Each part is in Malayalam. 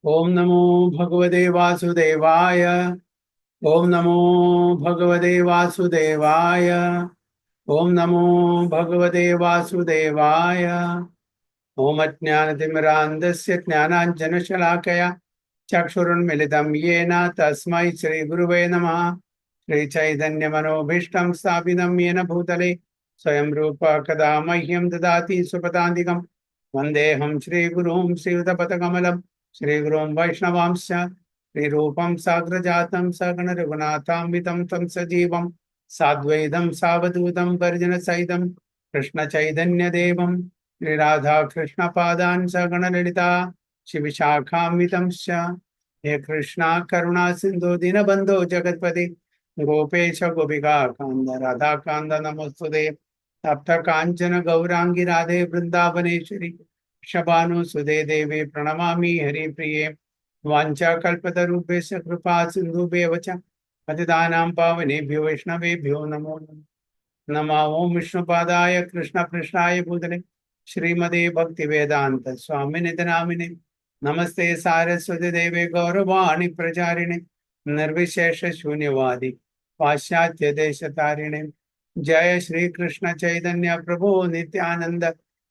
ओम नमो भगवते वासुदेवाय। ओम नमो भगवते वासुदेवाय। ओम नमो भगवते वासुदेवाय। ओम अज्ञानतिमिरान्धस्य ज्ञानाञ्जनशलाकया चक्षुरुन्मिलितं येन तस्मै श्रीगुरुवे नमः। श्रीचैतन्यमनोभीष्टं स्थापितं येन भूतले स्वयं रूपा कदा मह्यं ददाति सुपदान्तिकं वन्देऽहं श्रीगुरुं श्रीयुतपदकमलं श्रीगुरुं वैष्णवांश्च श्रीरूपं साग्रजातं सगणरघुनाथान्वितं तं सजीवं साद्वैतं सावधूतं परिजनसहितं कृष्णचैतन्यदेवं श्रीराधा कृष्णपादान् सगणललिता शिवशाखान्वितंश्च हे कृष्णा करुणा सिन्धु दीनबन्धो जगत्पते गोपेश गोपिका कान्द राधा कान्द नमोस्तुते तप्त काञ्चन गौरांगी राधे वृन्दावनेश्वरी शबानुसुते देवी प्रणमामि हरिप्रिये वाञ्छाकल्पतरुभ्यश्च कृपा सिन्धुभ्येव च पतितानां पावनेभ्यो वैष्णवेभ्यो नमो नमः। ओं विष्णुपादाय कृष्णपृष्ठाय भूतले श्रीमते भक्तिवेदान्त स्वामिनिति नामिने नमस्ते सारस्वती देवे गौरवाणी प्रचारिणे निर्विशेष शून्यवादी पाश्चात्य देश तारिणे। जय श्री कृष्ण चैतन्य प्रभु नित्यानंद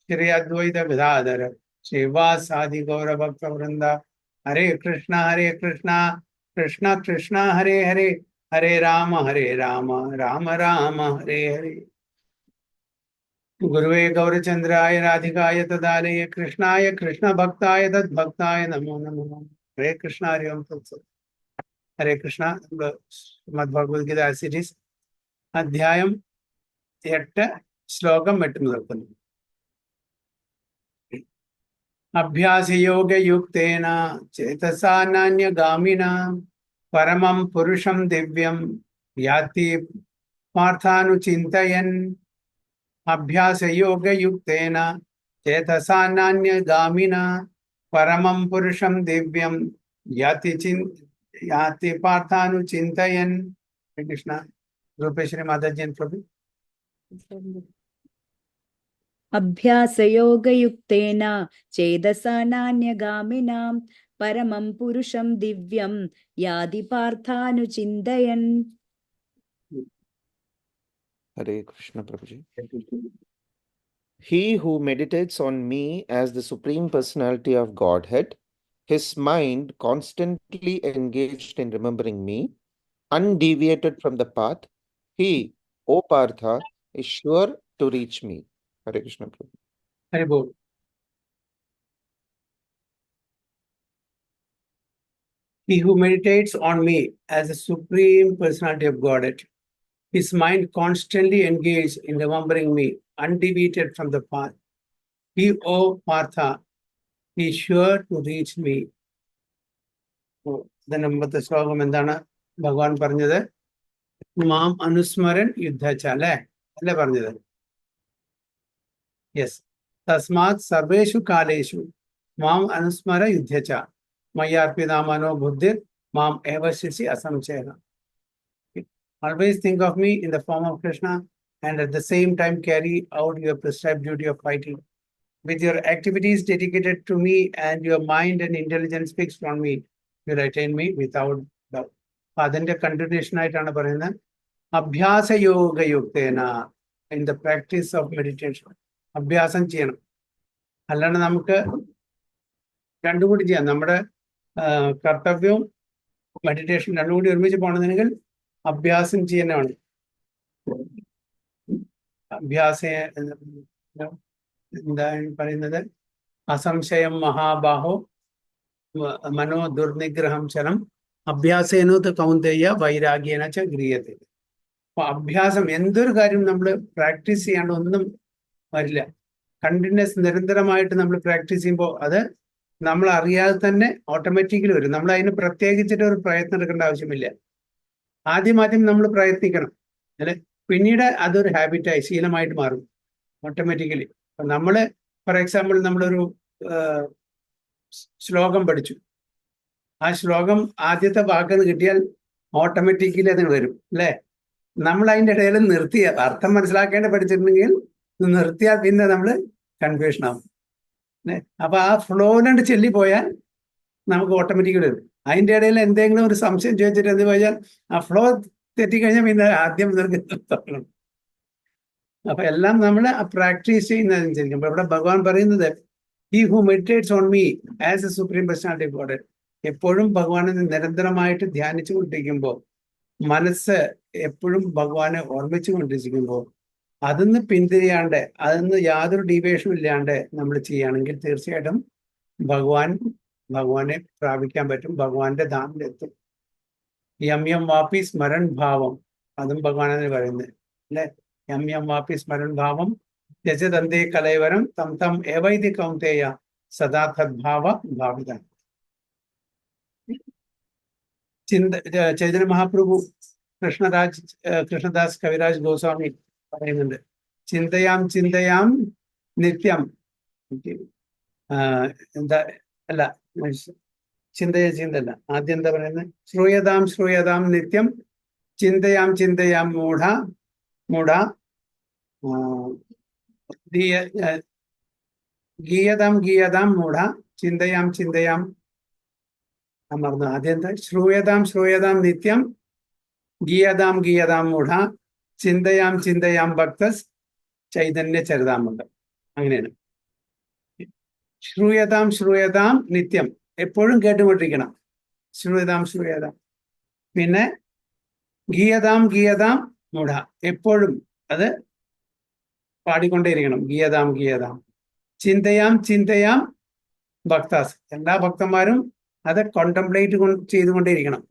श्री अद्वैत गदाधर श्रीवासादि गौर भक्त वृंदा। हरे कृष्णा कृष्णा कृष्णा हरे हरे, हरे राम राम राम हरे हरे। गुरुवे गौरचंद्राय राधिकाय तदालय कृष्णाय कृष्ण भक्ताय तद्भक्ताय नमो नमः। हरे कृष्णा हरि ओम तत्सत्। हरे कृष्ण ശ്രീമദ് ഭഗവത്ഗീത സീരീസ് അധ്യായം 8 ശ്ലോകം 8 മുതൽക്കുന്നു. അഭ്യാസയോഗയുക്തേന ചേതസാ നാന്യഗാമിന പരമം പുരുഷം ദിവ്യം യാതി പാർത്ഥാനുചിന്തയൻ. അഭ്യാസയോഗയുക്തേന ചേതസാ നാന്യഗാമിന പരമം പുരുഷം ദിവ്യം याति पार्थानुचिन्तयन्. कृष्ण रूपेश्वरी माताजी प्रभु। अभ्यासयोगयुक्तेन चेदसा नान्यगामिनां परमं पुरुषं दिव्यं याति पार्थानुचिन्तयन्. Hare Krishna Prabhuji. He who meditates on me as the Supreme Personality of Godhead, his mind constantly engaged in remembering me, undeviated from the path, he, O Partha, is sure to reach me. Hare Krishna Prabhu. Hare Bol. He who meditates on me as the Supreme Personality of Godhead, his mind constantly engaged in remembering me, undeviated from the path, he, O Partha, is sure to reach me. ഇതിന്റെ മുമ്പത്തെ ശ്ലോകം എന്താണ് ഭഗവാൻ പറഞ്ഞത്? മാം അനുസ്മരൻ യുദ്ധച്ച അല്ലേ പറഞ്ഞത്? യെസ്. തസ്മാത് സർവേഷു കാലേഷു മാം അനുസ്മര യുദ്ധച്ച മയ്യാർപ്പിതാ മനോ ബുദ്ധിർ മാം ഏവശിസി അസംശയഃ. Always think of me in the form of Krishna and at the same time carry out your prescribed duty of fighting. With your activities dedicated to me and your mind and intelligence fixed on me, you will attain me without doubt. അതിന്റെ കണ്ടിന്യൂഷൻ ആയിട്ടാണ് പറയുന്നത് അഭ്യാസയോഗയുക്തേന, in the practice of meditation. അഭ്യാസം ചെയ്യണം, അല്ലാണ്ട് നമുക്ക് രണ്ടും കൂടി ചെയ്യാം. നമ്മുടെ കർത്തവ്യവും മെഡിറ്റേഷൻ രണ്ടും കൂടി ഒരുമിച്ച് പോകണമെങ്കിൽ അഭ്യാസം ചെയ്യാനാണ്. അഭ്യാസ എന്താണ് പറയുന്നത്? അസംശയം മഹാബാഹോ മനോ ദുർനിഗ്രഹം ശരം അഭ്യാസേനോത് കൗന്ദേയ വൈരാഗ്യേന ച ഗൃഹ്യത്തെ. അപ്പൊ അഭ്യാസം എന്തൊരു കാര്യം നമ്മൾ പ്രാക്ടീസ് ചെയ്യാണ്ട് ഒന്നും വരില്ല. കണ്ടിന്യൂസ് നിരന്തരമായിട്ട് നമ്മൾ പ്രാക്ടീസ് ചെയ്യുമ്പോൾ അത് നമ്മൾ അറിയാതെ തന്നെ ഓട്ടോമാറ്റിക്കലി വരും. നമ്മൾ അതിന് പ്രത്യേകിച്ചിട്ട് ഒരു പ്രയത്നം എടുക്കേണ്ട ആവശ്യമില്ല. ആദ്യം നമ്മൾ പ്രയത്നിക്കണം, അല്ലെ? പിന്നീട് അതൊരു ഹാബിറ്റായി ശീലമായിട്ട് മാറും ഓട്ടോമാറ്റിക്കലി. നമ്മൾ ഫോർ എക്സാമ്പിൾ നമ്മളൊരു ശ്ലോകം പഠിച്ചു, ആ ശ്ലോകം ആദ്യത്തെ വാക്കെന്ന് കിട്ടിയാൽ ഓട്ടോമാറ്റിക്കലി അത് വരും, അല്ലേ? നമ്മൾ അതിൻ്റെ ഇടയിൽ നിർത്തിയ അർത്ഥം മനസ്സിലാക്കേണ്ട പഠിച്ചിട്ടുണ്ടെങ്കിൽ നിർത്തിയാൽ പിന്നെ നമ്മൾ കൺഫ്യൂഷൻ ആവും, അല്ലേ? അപ്പൊ ആ ഫ്ലോയിലുണ്ട് ചെല്ലിപ്പോയാൽ നമുക്ക് ഓട്ടോമാറ്റിക്കലി വരും. അതിൻ്റെ ഇടയിൽ എന്തെങ്കിലും ഒരു സംശയം ചോദിച്ചിട്ട് എന്ത് ചോദിച്ചാൽ ആ ഫ്ലോ തെറ്റിക്കഴിഞ്ഞാൽ പിന്നെ ആദ്യം തുടങ്ങണം. അപ്പൊ എല്ലാം നമ്മൾ പ്രാക്ടീസ് ചെയ്യുന്നതനുസരിക്കും. അപ്പൊ ഇവിടെ ഭഗവാൻ പറയുന്നത് he who meditates on me as A supreme personality of God, എപ്പോഴും ഭഗവാനെ നിരന്തരമായിട്ട് ധ്യാനിച്ചു കൊണ്ടിരിക്കുമ്പോൾ, മനസ്സ് എപ്പോഴും ഭഗവാനെ ഓർമ്മിച്ചു കൊണ്ടിരിക്കുമ്പോൾ, അതിന്ന് പിന്തിരിയാണ്ട്, അതിന്ന് യാതൊരു ഡീവിയേഷനും ഇല്ലാണ്ട് നമ്മൾ ചെയ്യുകയാണെങ്കിൽ തീർച്ചയായിട്ടും ഭഗവാനെ പ്രാപിക്കാൻ പറ്റും, ഭഗവാന്റെ ധാമിലെത്തും. യം യം വാപി സ്മരൺ ഭാവം, അതും ഭഗവാനെന്ന് പറയുന്നത് അല്ലെ. യം യം വാപി സ്മരൺ ഭാവം രജതന്തേ കലൈവരം തം തം ഏവൈതി കൗന്തേയ സദാ തദ്ഭാവ ഭാവിത. ചൈതന്യ മഹാപ്രഭു കൃഷ്ണദാസ് കവിരാജ് ഗോസ്വാമി പറയുന്നുണ്ട്, ചിന്തയാം ചിന്തയാം നിത്യം, എന്താ അല്ല ചിന്തയല്ല, ആദ്യം എന്താ പറയുന്നത്, ശ്രൂയതാം ശ്രൂയതാം നിത്യം ചിന്തയാം ചിന്തയാം മൂഢ ഗീയതാം ഗീയതാം മൂഢ ചിന്തയാം ചിന്തയാം മറന്നു. ആദ്യം എന്താ, ശ്രൂയതാം ശ്രൂയതാം നിത്യം ഗീയതാം ഗീയതാം മൂഢ ചിന്തയാം ചിന്തയാം ഭക്തസ് ചൈതന്യ ചരിതാമൃതം. അങ്ങനെയാണ്. ശ്രൂയതാം ശ്രൂയതാം നിത്യം, എപ്പോഴും കേട്ടുകൊണ്ടിരിക്കണം, ശ്രൂയതാം ശ്രൂയതാം. പിന്നെ ഗീയതാം ഗീയതാം മൂഢ, എപ്പോഴും അത് പാടിക്കൊണ്ടേയിരിക്കണം, ഗീയതാം ഗീയതാം. ചിന്തയാം ചിന്തയാം ഭക്താസ്, എല്ലാ ഭക്തന്മാരും അത് കോണ്ടംപ്ലേറ്റ് ചെയ്തുകൊണ്ടേയിരിക്കണം,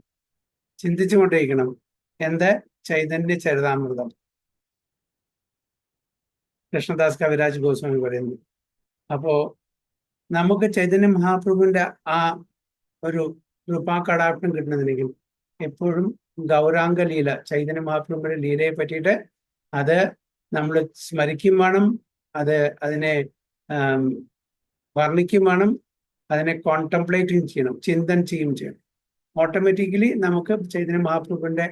ചിന്തിച്ചുകൊണ്ടേയിരിക്കണം. എന്ത്? ചൈതന്യ ചരിതാമൃതം. കൃഷ്ണദാസ് കവിരാജ് ഗോസ്വാമി പറയുന്നു. അപ്പോ നമുക്ക് ചൈതന്യ മഹാപ്രഭുവിന്റെ ആ ഒരു കൃപാകടാക്ഷം കിട്ടണമെങ്കിൽ എപ്പോഴും ഗൗരാംഗ ലീല, ചൈതന്യ മഹാപ്രഭുവിന്റെ ലീലയെ പറ്റിയിട്ട് അത് നമ്മൾ സ്മരിക്കും വേണം, അതിനെ വർണ്ണിക്കും വേണം, അതിനെ കോൺടംപ്ലേറ്റ് ചെയ്യണം, ചിന്തൻ ചെയ്യണം. ഓട്ടോമാറ്റിക്കലി നമുക്ക് ചൈതന്യ മഹാപ്രഭുവിന്റെ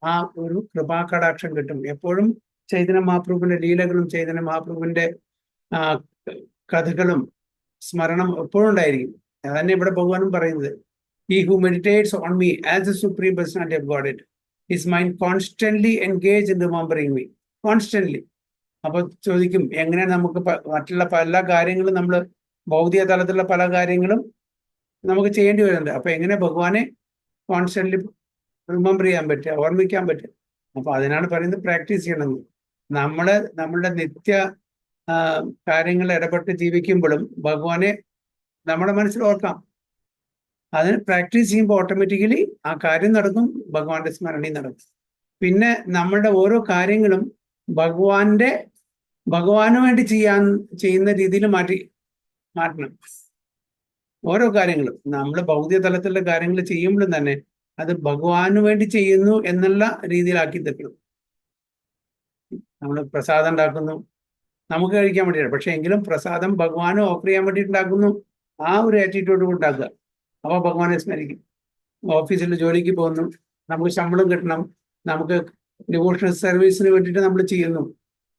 ആ ഒരു കൃപാകടാക്ഷം കിട്ടും. എപ്പോഴും ചൈതന്യ മഹാപ്രഭുവിന്റെ ലീലകളും ചൈതന്യ മഹാപ്രഭുവിന്റെ കഥകളും സ്മരണം എപ്പോഴും ഉണ്ടായിരിക്കും. അതന്നെ ഇവിടെ ഭഗവാനും പറയുന്നത്, he who meditates on me as the supreme personality of Godhead, his mind constantly engaged in remembering me, constantly. അപ്പൊ ചോദിക്കും, എങ്ങനെ നമുക്ക് മറ്റുള്ള പല കാര്യങ്ങളും, നമ്മൾ ഭൗതിക തലത്തിലുള്ള പല കാര്യങ്ങളും നമുക്ക് ചെയ്യേണ്ടി വരുന്നുണ്ട്, അപ്പൊ എങ്ങനെ ഭഗവാനെ കോൺസ്റ്റന്റ്ലി റിമെമ്പർ ചെയ്യാൻ പറ്റുക, ഓർമ്മിക്കാൻ പറ്റുക? അപ്പൊ അതിനാണ് പറയുന്നത് പ്രാക്ടീസ് ചെയ്യണമെന്ന്. നമ്മളുടെ നിത്യ കാര്യങ്ങളിൽ ഇടപെട്ട് ജീവിക്കുമ്പോഴും ഭഗവാനെ നമ്മുടെ മനസ്സിൽ ഓർക്കാം. അതിന് പ്രാക്ടീസ് ചെയ്യുമ്പോൾ ഓട്ടോമാറ്റിക്കലി ആ കാര്യം നടക്കും, ഭഗവാന്റെ സ്മരണയും നടക്കും. പിന്നെ നമ്മളുടെ ഓരോ കാര്യങ്ങളും ഭഗവാന് വേണ്ടി ചെയ്യുന്ന രീതിയിൽ മാറ്റണം. ഓരോ കാര്യങ്ങളും നമ്മൾ ഭൗതിക തലത്തിലുള്ള കാര്യങ്ങൾ ചെയ്യുമ്പോഴും തന്നെ അത് ഭഗവാന് വേണ്ടി ചെയ്യുന്നു എന്നുള്ള രീതിയിലാക്കി തരണം. നമ്മൾ പ്രസാദം ഉണ്ടാക്കുന്നു, നമുക്ക് കഴിക്കാൻ വേണ്ടിയിട്ട്, പക്ഷെ എങ്കിലും പ്രസാദം ഭഗവാന് ഓഫർ ചെയ്യാൻ വേണ്ടിയിട്ട് ഉണ്ടാക്കുന്നു, ആ ഒരു ആറ്റിറ്റ്യൂഡ് ഉണ്ടാക്കുക. അപ്പോൾ ഭഗവാനെ സ്മരിക്കും. ഓഫീസിൽ ജോലിക്ക് പോകുന്നു, നമുക്ക് ശമ്പളം കിട്ടണം, നമുക്ക് ഡിവോഷണൽ സർവീസിന് വേണ്ടിയിട്ട് നമ്മൾ ചെയ്യുന്നു.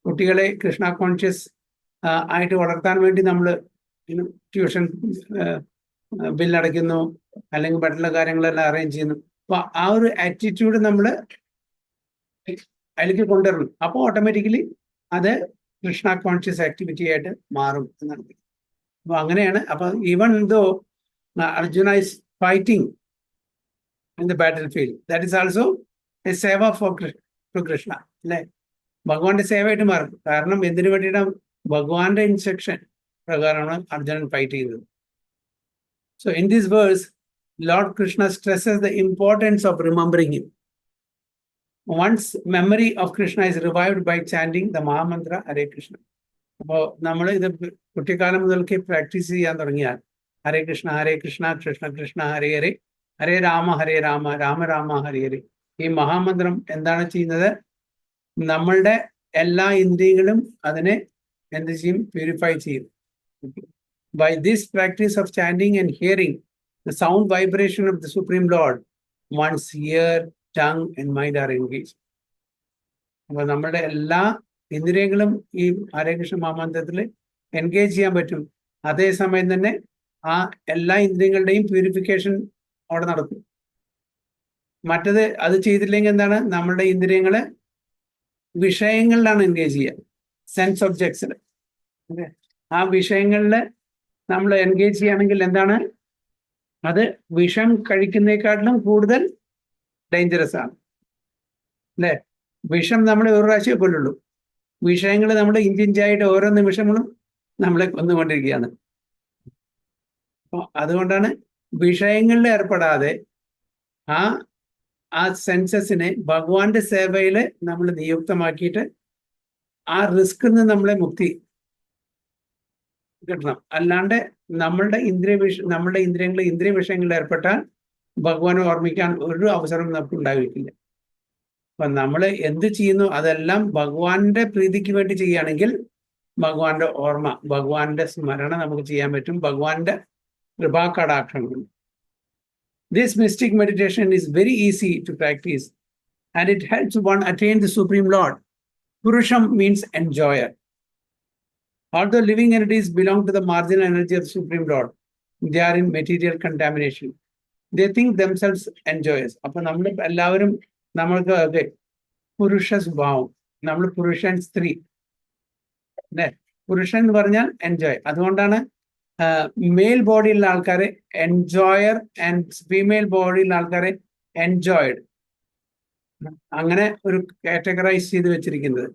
കുട്ടികളെ കൃഷ്ണ കോൺഷ്യസ് ആയിട്ട് വളർത്താൻ വേണ്ടി നമ്മൾ ട്യൂഷൻ ബില്ലടയ്ക്കുന്നു, അല്ലെങ്കിൽ മറ്റുള്ള കാര്യങ്ങളെല്ലാം അറേഞ്ച് ചെയ്യുന്നു. അപ്പൊ ആ ഒരു ആറ്റിറ്റ്യൂഡ് നമ്മൾ അതിലേക്ക് കൊണ്ടുവരണം. അപ്പോൾ ഓട്ടോമാറ്റിക്കലി അത് കൃഷ്ണ കോൺഷ്യസ് ആക്ടിവിറ്റി ആയിട്ട് മാറും എന്നാണ്. അപ്പൊ അങ്ങനെയാണ്. അപ്പൊ even though Arjuna is fighting in the battlefield, that is also a seva for Krishna, അല്ലെ? ഭഗവാന്റെ സേവയായിട്ട് മാറും. കാരണം എന്തിനു വേണ്ടിയിട്ടാണ്? ഭഗവാന്റെ ഇൻസ്ട്രക്ഷൻ പ്രകാരമാണ് അർജുനൻ ഫൈറ്റ് ചെയ്തത്. So in this verse, Lord Krishna stresses the importance of remembering him. One's memory of Krishna is revived by chanting the Mahamantra Hare Krishna. അപ്പോൾ നമ്മൾ ഇത് കുട്ടിക്കാലം മുതൽക്ക് പ്രാക്ടീസ് ചെയ്യാൻ തുടങ്ങിയാൽ, ഹരേ കൃഷ്ണ കൃഷ്ണ കൃഷ്ണ ഹരേ ഹരേ, ഹരേ രാമ രാമ രാമ ഹരേ ഹരേ. ഈ മഹാമന്ത്രം എന്താണ് ചെയ്യുന്നത്? നമ്മളുടെ എല്ലാ ഇന്ദ്രിയങ്ങളും അതിനെ എന്ത് ചെയ്യും? പ്യൂരിഫൈ ചെയ്യും. By this practice of chanting and hearing the sound vibration of the Supreme Lord, one's ear, tongue and mind are engaged. അപ്പൊ നമ്മളുടെ എല്ലാ ഇന്ദ്രിയങ്ങളും ഈ ഹരേ കൃഷ്ണ മഹാമന്ത്രത്തിൽ എൻഗേജ് ചെയ്യാൻ പറ്റും. അതേസമയം തന്നെ ആ എല്ലാ ഇന്ദ്രിയങ്ങളുടെയും പ്യൂരിഫിക്കേഷൻ അവിടെ നടക്കും. മറ്റത് അത് ചെയ്തില്ലെങ്കിൽ എന്താണ്, നമ്മളുടെ ഇന്ദ്രിയങ്ങള് വിഷയങ്ങളിലാണ് എൻഗേജ് ചെയ്യുക, സെൻസ് ഒബ്ജക്ട്സിൽ. ആ വിഷയങ്ങളിൽ നമ്മൾ എൻഗേജ് ചെയ്യുകയാണെങ്കിൽ എന്താണ്, അത് വിഷം കഴിക്കുന്നതിനേക്കാട്ടിലും കൂടുതൽ ഡേഞ്ചറസ് ആണ് അല്ലേ. വിഷം നമ്മളെ ഒരു പ്രാവശ്യമേ കൊല്ലുള്ളൂ, വിഷയങ്ങൾ നമ്മൾ ഇഞ്ചിഞ്ചായിട്ട് ഓരോ നിമിഷങ്ങളും നമ്മളെ കൊന്നുകൊണ്ടിരിക്കുകയാണ്. അപ്പോൾ അതുകൊണ്ടാണ് വിഷയങ്ങളിൽ ഏർപ്പെടാതെ ആ സെൻസസിനെ ഭഗവാന്റെ സേവയിൽ നമ്മൾ നിയുക്തമാക്കിയിട്ട് ആ റിസ്കിൽ നിന്ന് നമ്മളെ മുക്തി കിട്ടണം. അല്ലാണ്ട് നമ്മളുടെ ഇന്ദ്രിയങ്ങൾ ഇന്ദ്രിയ വിഷയങ്ങളിൽ ഏർപ്പെട്ടാൽ ഭഗവാനെ ഓർമ്മിക്കാൻ ഒരു അവസരം നമുക്ക് ഉണ്ടായിരിക്കില്ല. അപ്പൊ നമ്മൾ എന്ത് ചെയ്യുന്നു അതെല്ലാം ഭഗവാന്റെ പ്രീതിക്ക് വേണ്ടി ചെയ്യുകയാണെങ്കിൽ ഭഗവാന്റെ ഓർമ്മ, ഭഗവാന്റെ സ്മരണ നമുക്ക് ചെയ്യാൻ പറ്റും, ഭഗവാന്റെ കൃപാകടാക്ഷങ്ങൾ. This mystic meditation is very easy to practice and it helps one attain the Supreme Lord. Purusham means enjoyer. Although living entities belong to the marginal energy of the Supreme Lord, they are in material contamination. They think themselves enjoyers. അപ്പൊ നമ്മൾ എല്ലാവരും നമ്മൾക്ക് അതെ പുരുഷ സ്വഭാവം, നമ്മൾ പുരുഷൻ സ്ത്രീ അല്ലെ. പുരുഷൻ എന്ന് പറഞ്ഞാൽ എൻജോയ്. അതുകൊണ്ടാണ് മെയിൽ ബോഡിയിലുള്ള ആൾക്കാരെ എൻജോയർ ആൻഡ് ഫീമെയിൽ ബോഡിയിലുള്ള ആൾക്കാരെ എൻജോയ്ഡ്, അങ്ങനെ ഒരു കാറ്റഗറൈസ് ചെയ്ത് വെച്ചിരിക്കുന്നത്.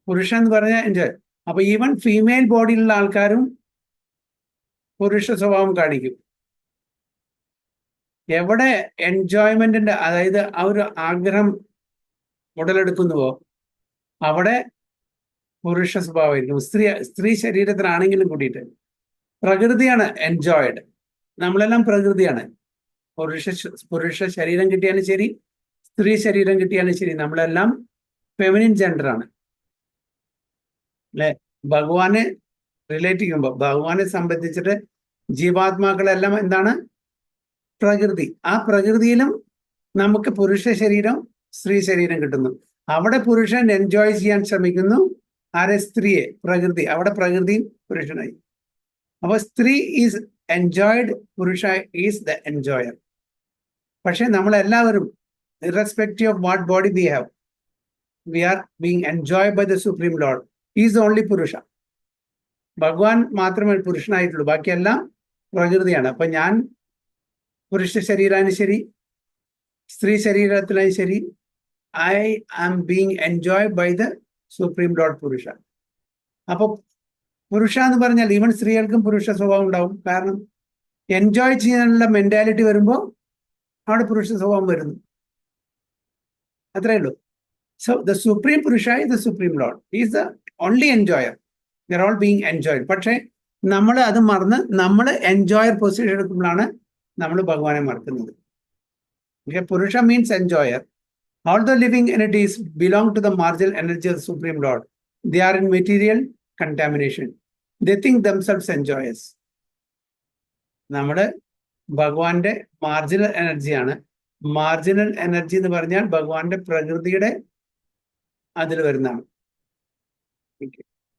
പുരുഷൻ എന്ന് പറഞ്ഞാൽ എൻജോയ്. അപ്പൊ ഈവൻ ഫീമെയിൽ ബോഡിയിലുള്ള ആൾക്കാരും പുരുഷ സ്വഭാവം കാണിക്കും. എവിടെ എൻജോയ്മെന്റിന്റെ, അതായത് ആ ഒരു ആഗ്രഹം ഉടലെടുക്കുന്നുവോ അവിടെ പുരുഷ സ്വഭാവമായിരിക്കും. സ്ത്രീ ശരീരത്തിലാണെങ്കിലും കൂടിയിട്ട് പ്രകൃതിയാണ് എൻജോയ്ഡ്. നമ്മളെല്ലാം പ്രകൃതിയാണ്. പുരുഷ ശരീരം കിട്ടിയാലും ശരി, സ്ത്രീ ശരീരം കിട്ടിയാലും ശരി, നമ്മളെല്ലാം ഫെമിനിൻ ജെൻഡറാണ് അല്ലെ. ഭഗവാനെ റിലേറ്റ് ചെയ്യുമ്പോൾ, ഭഗവാനെ സംബന്ധിച്ചിട്ട് ജീവാത്മാക്കളെല്ലാം എന്താണ്, പ്രകൃതി. ആ പ്രകൃതിയിലും നമുക്ക് പുരുഷ ശരീരം സ്ത്രീ ശരീരം കിട്ടുന്നു. അവിടെ പുരുഷൻ എൻജോയ് ചെയ്യാൻ ശ്രമിക്കുന്നു ആരെ, സ്ത്രീയെ, പ്രകൃതി. അവിടെ പ്രകൃതിയും പുരുഷനായി. അപ്പൊ സ്ത്രീ ഈസ് എൻജോയ്ഡ്, പുരുഷ ഈസ് ദ എൻജോയർ. പക്ഷെ നമ്മളെല്ലാവരും irrespective of what body we have, we are being enjoyed by the supreme lord. Is only പുരുഷ. ഭഗവാൻ മാത്രമേ പുരുഷനായിട്ടുള്ളൂ, ബാക്കിയെല്ലാം പ്രകൃതിയാണ്. അപ്പൊ ഞാൻ പുരുഷ ശരീരമാണ് ശരി, സ്ത്രീ ശരീരത്തിലാണ് ശരി, I am being enjoyed by the supreme lord പുരുഷ. അപ്പൊ പുരുഷ എന്ന് പറഞ്ഞാൽ ഈവൻ സ്ത്രീകൾക്കും പുരുഷ സ്വഭാവം ഉണ്ടാവും. കാരണം എൻജോയ് ചെയ്യാനുള്ള മെന്റാലിറ്റി വരുമ്പോൾ അവിടെ പുരുഷ സ്വഭാവം വരുന്നു, അത്രേ ഉള്ളൂ. സോ ദ സുപ്രീം പുരുഷ is the supreme lord, is the only enjoyer. There all being enjoyed. പക്ഷെ നമ്മൾ അത് മറന്ന് നമ്മൾ എൻജോയർ പൊസിഷൻ എടുക്കുമ്പോഴാണ് നമ്മൾ ഭഗവാനെ മറക്കുന്നത്. പുരുഷ means enjoyer. Although living entities belong to the marginal energy of the Supreme Lord, they are in material contamination. They think themselves enjoyers. നമ്മുടെ ഭഗവാന്റെ മാർജിനൽ എനർജിയാണ്. മാർജിനൽ എനർജി എന്ന് പറഞ്ഞാൽ ഭഗവാന്റെ പ്രകൃതിയുടെ അതിൽ വരുന്നതാണ്.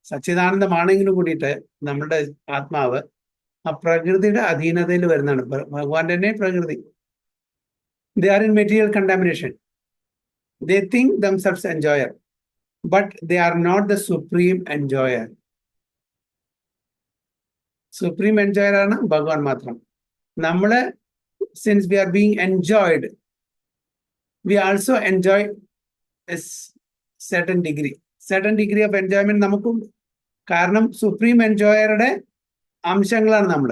സച്ചിദാനന്ദമാണെങ്കിലും കൂടിയിട്ട് നമ്മുടെ ആത്മാവ് ആ പ്രകൃതിയുടെ അധീനതയിൽ വരുന്നതാണ്. ഭഗവാന്റെ തന്നെ പ്രകൃതി. They are in material contamination. They think themselves enjoyer, but they are not the supreme enjoyer. Supreme enjoyer ആണ് ഭഗവാൻ മാത്രം. നമ്മള് since we are being enjoyed, we also enjoy a certain degree of enjoyment നമുക്കുണ്ട്. കാരണം സുപ്രീം എൻജോയറുടെ അംശങ്ങളാണ് നമ്മൾ.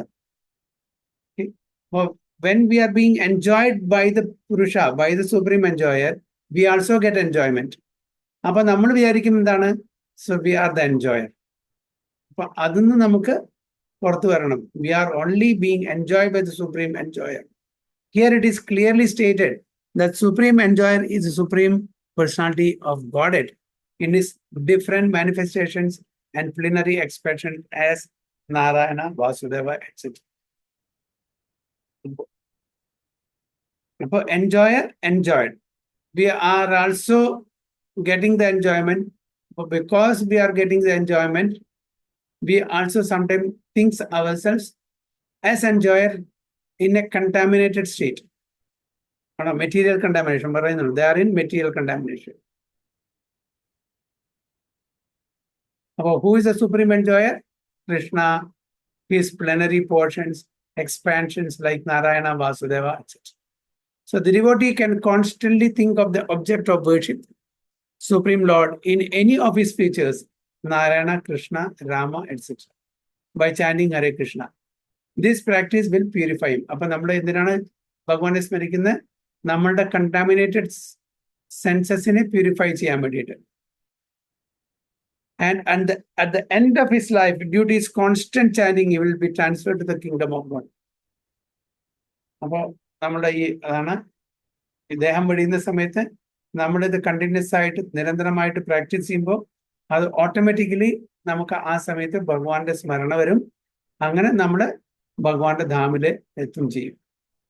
When we are being enjoyed by the Purusha, by the supreme enjoyer, we also get enjoyment. അപ്പൊ നമ്മൾ വിചാരിക്കും എന്താണ്, so we are the enjoyer. അപ്പൊ അതിന്ന് നമുക്ക് പുറത്തു വരണം. We are only being enjoyed by the supreme enjoyer. Here it is clearly stated that supreme enjoyer is the supreme personality of Godhead in his different manifestations and plenary expression as Narayana, Vasudeva etcetera. അപ്പൊ enjoyer, enjoyed. We are also getting the enjoyment. But because we are getting the enjoyment, we also sometimes thinks ourselves as enjoyer in a contaminated state. Material contamination. They are in material contamination. Who is the supreme enjoyer? Krishna, his plenary portions, expansions like Narayana, Vasudeva, etc. So the devotee can constantly think of the object of worship, Supreme Lord, in any of his features, Narayana, Krishna, Rama, etc. by chanting Hare Krishna. This practice will purify him. അപ്പോൾ നമ്മൾ എന്തിനാണ് ഭഗവാനെ സ്മരിക്കുന്നത്? നമ്മളുടെ കണ്ടാമിനേറ്റഡ് സെൻസസിനെ പ്യൂരിഫൈ ചെയ്യാൻ വേണ്ടിയിട്ട്. And at the end of his life, due to his constant chanting, he will be transferred to the kingdom of God. അപ്പോൾ നമ്മുടെ അതാണ് ഇദ്ദേഹം വെടിയുന്ന സമയത്ത് നമ്മളിത് കണ്ടിന്യൂസ് ആയിട്ട് നിരന്തരമായിട്ട് പ്രാക്ടീസ് ചെയ്യുമ്പോൾ അത് ഓട്ടോമാറ്റിക്കലി നമുക്ക് ആ സമയത്ത് ഭഗവാന്റെ സ്മരണ വരും. അങ്ങനെ നമ്മൾ ഭഗവാന്റെ ധാമില് എത്തും ചെയ്യും.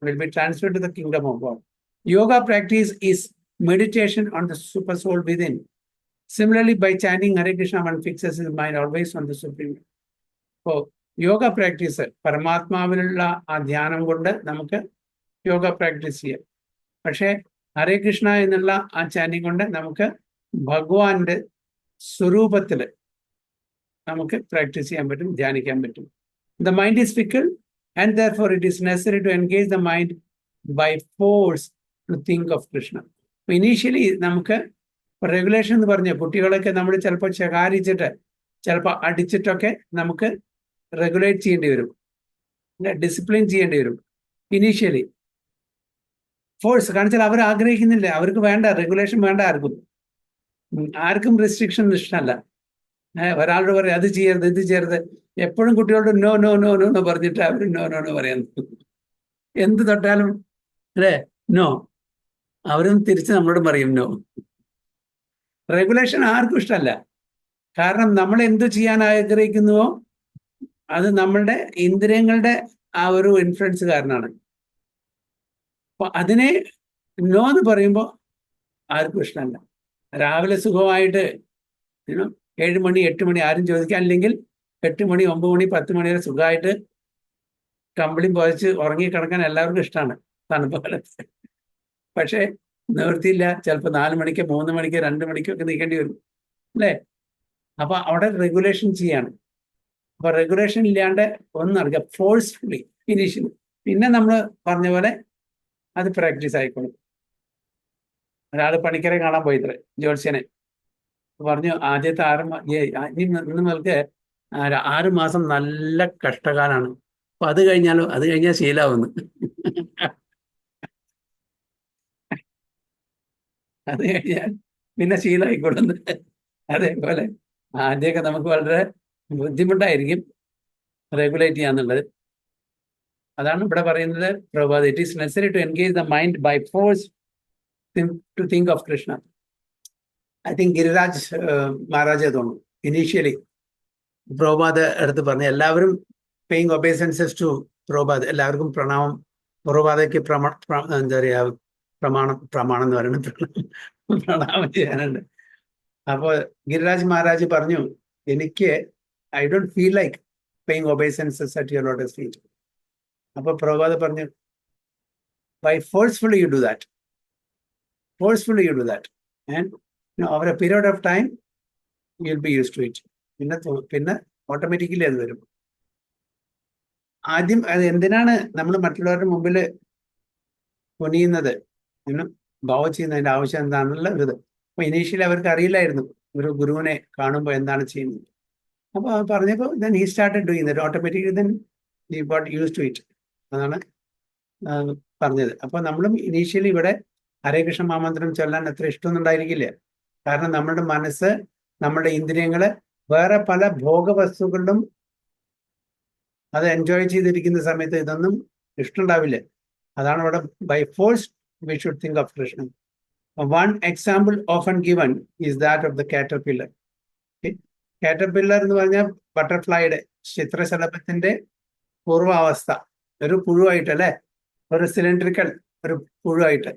Will be transferred to the kingdom of God. Yoga practice is meditation on the super soul within. Similarly, by chanting Hare Krishna, one fixes his mind always on the Supreme. So, yoga practice, പരമാത്മാവിലുള്ള ആ ധ്യാനം കൊണ്ട് നമുക്ക് യോഗ പ്രാക്ടീസ് ചെയ്യാം. പക്ഷേ ഹരേ കൃഷ്ണ എന്നുള്ള ആ ചാൻറ്റിങ് കൊണ്ട് നമുക്ക് ഭഗവാന്റെ സ്വരൂപത്തിൽ നമുക്ക് പ്രാക്ടീസ് ചെയ്യാൻ പറ്റും, ധ്യാനിക്കാൻ പറ്റും. The mind is fickle and therefore it is necessary to engage the mind by force to think of Krishna. Initially നമുക്ക് റെഗുലേഷൻ എന്ന് പറഞ്ഞ കുട്ടികളൊക്കെ നമ്മൾ ചിലപ്പോൾ ശകാരിച്ചിട്ട് ചിലപ്പോൾ അടിച്ചിട്ടൊക്കെ നമുക്ക് റെഗുലേറ്റ് ചെയ്യേണ്ടി വരും, ഡിസിപ്ലിൻ ചെയ്യേണ്ടി വരും. ഇനീഷ്യലി ഫോഴ്സ് കാണിച്ചാൽ അവർ ആഗ്രഹിക്കുന്നില്ല, അവർക്ക് വേണ്ട റെഗുലേഷൻ, വേണ്ട ആർക്കും റെസ്ട്രിക്ഷൻ ഇഷ്ടമല്ല. ഒരാളോട് പറയും അത് ചെയ്യരുത് ഇത് ചെയ്യരുത്, എപ്പോഴും കുട്ടികളോട് no no no no no പറഞ്ഞിട്ട് അവർ നോ നോ നോ പറയാൻ എന്ത് തൊട്ടാലും അല്ലേ നോ, അവരും തിരിച്ച് നമ്മളോട് പറയും നോ. റെഗുലേഷൻ ആർക്കും ഇഷ്ടമല്ല. കാരണം നമ്മൾ എന്ത് ചെയ്യാൻ ആഗ്രഹിക്കുന്നുവോ അത് നമ്മളുടെ ഇന്ദ്രിയങ്ങളുടെ ആ ഒരു ഇൻഫ്ലുവൻസ് കാരണമാണ്. അപ്പൊ അതിനെ നോ എന്ന് പറയുമ്പോൾ ആർക്കും ഇഷ്ടമല്ല. രാവിലെ സുഖമായിട്ട് 7 മണി 8 മണി ആരും ചോദിക്കാനില്ലെങ്കിൽ 8 മണി 9 മണി 10 മണി വരെ സുഖമായിട്ട് കമ്പിളിയും പുതച്ച് ഉറങ്ങിക്കിടക്കാൻ എല്ലാവർക്കും ഇഷ്ടമാണ് തണുപ്പ് കാലത്ത്. പക്ഷേ നിവൃത്തിയില്ല, ചിലപ്പോൾ 4 മണിക്ക് 3 മണിക്ക് 2 മണിക്കൊക്കെ നിൽക്കേണ്ടി വരും അല്ലേ. അപ്പൊ അവിടെ റെഗുലേഷൻ ചെയ്യാണ്. അപ്പൊ റെഗുലേഷൻ ഇല്ലാണ്ട് ഒന്നും നടക്കുക ഫോഴ്സ്ഫുള്ളി ഇനീഷ്യലി, പിന്നെ നമ്മൾ പറഞ്ഞ പോലെ അത് പ്രാക്ടീസ് ആയിക്കോളും. ഒരാൾ പണിക്കരെ കാണാൻ പോയിത്രേ, ജോത്സ്യനെ പറഞ്ഞു ആദ്യത്തെ 6 മുതൽക്ക് 6 മാസം നല്ല കഷ്ടകാലാണ്, അപ്പൊ അത് കഴിഞ്ഞാൽ ശീലാവുന്നു. അത് കഴിഞ്ഞാൽ പിന്നെ ശീലമായിക്കൊള്ളുന്നു. അതേപോലെ ആദ്യമൊക്കെ നമുക്ക് വളരെ ബുദ്ധിമുട്ടായിരിക്കും റെഗുലേറ്റ് ചെയ്യാന്നുള്ളത്. അതാണ് ഇവിടെ പറയുന്നത് Prabhat, it is necessary to engage the mind by force to think of Krishna. I think Giriraj Maharaj തോന്നുന്നു ഇനീഷ്യലി പ്രഭാത് എടുത്ത് പറഞ്ഞു എല്ലാവരും പേയിങ് ഒബേസൻസസ് ടു പ്രഭാത്, എല്ലാവർക്കും പ്രണാമം. പ്രഭാതയ്ക്ക് എന്താ പറയുക പ്രമാണം എന്ന് പറയുന്നത് പ്രണാമം ചെയ്യാനുണ്ട്. അപ്പോൾ ഗിരിരാജ് മഹാരാജ് പറഞ്ഞു എനിക്ക് I don't feel like paying obeisances at your lotus feet. അപ്പൊ പ്രഭാത് പറഞ്ഞു by forcefully you do that, forcefully you do that and over a period of time you will be use to it. പിന്നെ ഓട്ടോമാറ്റിക്കലി അത് വരും. ആദ്യം അത് എന്തിനാണ് നമ്മൾ മറ്റുള്ളവരുടെ മുമ്പിൽ കുനിയുന്നത്, ഭാവം ചെയ്യുന്നതിന്റെ ആവശ്യം എന്താണെന്നുള്ള ഒരു ഇത്. അപ്പൊ ഇനീഷ്യലി അവർക്ക് അറിയില്ലായിരുന്നു ഒരു ഗുരുവിനെ കാണുമ്പോൾ എന്താണ് ചെയ്യുന്നത്. അപ്പൊ പറഞ്ഞപ്പോൾ then he started doing that automatically, then he got used to it. അതാണ് പറഞ്ഞത്. അപ്പൊ നമ്മളും ഇനീഷ്യലി ഇവിടെ ഹരേ കൃഷ്ണ മഹാമന്ത്രം ചൊല്ലാൻ അത്ര ഇഷ്ടമൊന്നും ഉണ്ടായിരിക്കില്ല. കാരണം നമ്മുടെ മനസ്സ്, നമ്മുടെ ഇന്ദ്രിയങ്ങള് വേറെ പല ഭോഗവസ്തുക്കളിലും അത് എൻജോയ് ചെയ്തിരിക്കുന്ന സമയത്ത് ഇതൊന്നും ഇഷ്ടമുണ്ടാവില്ല. അതാണ് ഇവിടെ by force we should think of Krishna. One example often given is that of the caterpillar. Caterpillar എന്ന് പറഞ്ഞാൽ ബട്ടർഫ്ലൈയുടെ ചിത്രശലഭത്തിന്റെ പൂർവാവസ്ഥ, ഒരു പുഴുവായിട്ട് അല്ലെ, ഒരു സിലിണ്ടറിക്കൽ ഒരു പുഴുവായിട്ട്.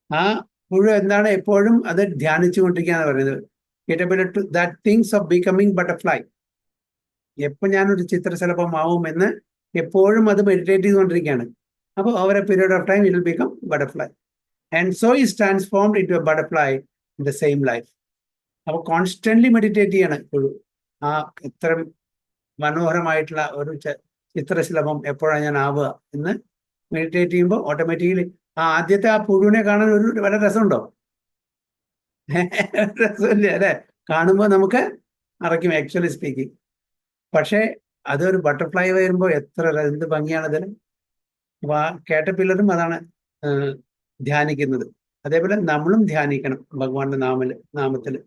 ആ പുഴു എന്താണ് എപ്പോഴും അത് ധ്യാനിച്ചു കൊണ്ടിരിക്കുകയാണ് പറയുന്നത്. Caterpillar that thinks of becoming butterfly. എപ്പോൾ ഞാനൊരു ചിത്രശലഭമാവുമെന്ന് എപ്പോഴും അത് മെഡിറ്റേറ്റ് ചെയ്തുകൊണ്ടിരിക്കുകയാണ്. അപ്പോൾ over a period of time it will become butterfly and so is transformed into a butterfly in the same life. അപ്പോൾ കോൺസ്റ്റന്റ്ലി മെഡിറ്റേറ്റ് ചെയ്യണം എപ്പോഴും. ആ ഇത്ര മനോഹരമായിട്ടുള്ള ഒരു ചിത്രശലഭം എപ്പോഴാണ് ഞാൻ ആവുക എന്ന് മെഡിറ്റേറ്റ് ചെയ്യുമ്പോൾ ഓട്ടോമാറ്റിക്കലി ആദ്യത്തെ ആ പുഴുവിനെ കാണാൻ വല്ല രസമുണ്ടോ? രസമില്ല അല്ലെ? കാണുമ്പോൾ നമുക്ക് അറയ്ക്കും ആക്ച്വലി സ്പീക്കിംഗ്. പക്ഷേ അതൊരു ബട്ടർഫ്ലൈ വരുമ്പോൾ എന്ത് ഭംഗിയാണതിൽ. അപ്പൊ ആ കാറ്റർപില്ലറും അതാണ് ധ്യാനിക്കുന്നത്. അതേപോലെ നമ്മളും ധ്യാനിക്കണം ഭഗവാന്റെ നാമത്തില്.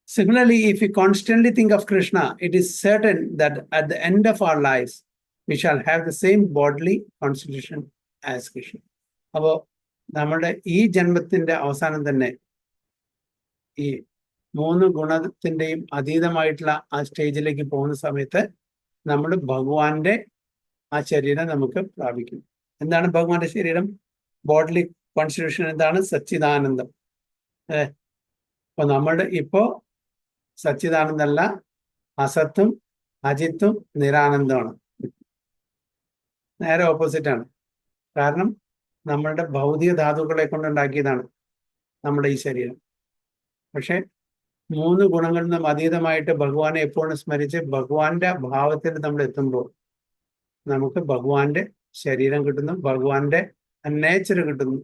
Similarly, if we constantly think of Krishna, it is certain that at the end of our lives, we shall have the same bodily constitution as Krishna. അപ്പോൾ നമ്മുടെ ഈ ജന്മത്തിന്റെ അവസാനം തന്നെ ഈ 3 ഗുണത്തിന്റെയും അതീതമായിട്ടുള്ള ആ സ്റ്റേജിലേക്ക് പോകുന്ന സമയത്ത് നമ്മൾ ഭഗവാന്റെ ആ ശരീരം നമുക്ക് പ്രാപിക്കും. എന്താണ് ഭഗവാന്റെ ശരീരം? ബോഡ്ലി കോൺസ്റ്റിറ്റ്യൂഷൻ എന്താണ്? സച്ചിദാനന്ദം. അപ്പൊ നമ്മളുടെ ഇപ്പോ സച്ചിദാനന്ദമല്ല, അസത്തും അജിത്തും നിരാനന്ദമാണ്. നേരെ ഓപ്പോസിറ്റ് ആണ്. കാരണം നമ്മളുടെ ഭൗതിക ധാതുക്കളെ കൊണ്ടുണ്ടാക്കിയതാണ് നമ്മുടെ ഈ ശരീരം. പക്ഷെ 3 ഗുണങ്ങളിൽ നിന്നും അതീതമായിട്ട് ഭഗവാനെ എപ്പോഴും സ്മരിച്ച് ഭഗവാന്റെ ഭാവത്തിൽ നമ്മൾ എത്തുമ്പോൾ നമുക്ക് ഭഗവാന്റെ ശരീരം കിട്ടുന്നു, ഭഗവാന്റെ നേച്ചർ കിട്ടുന്നു.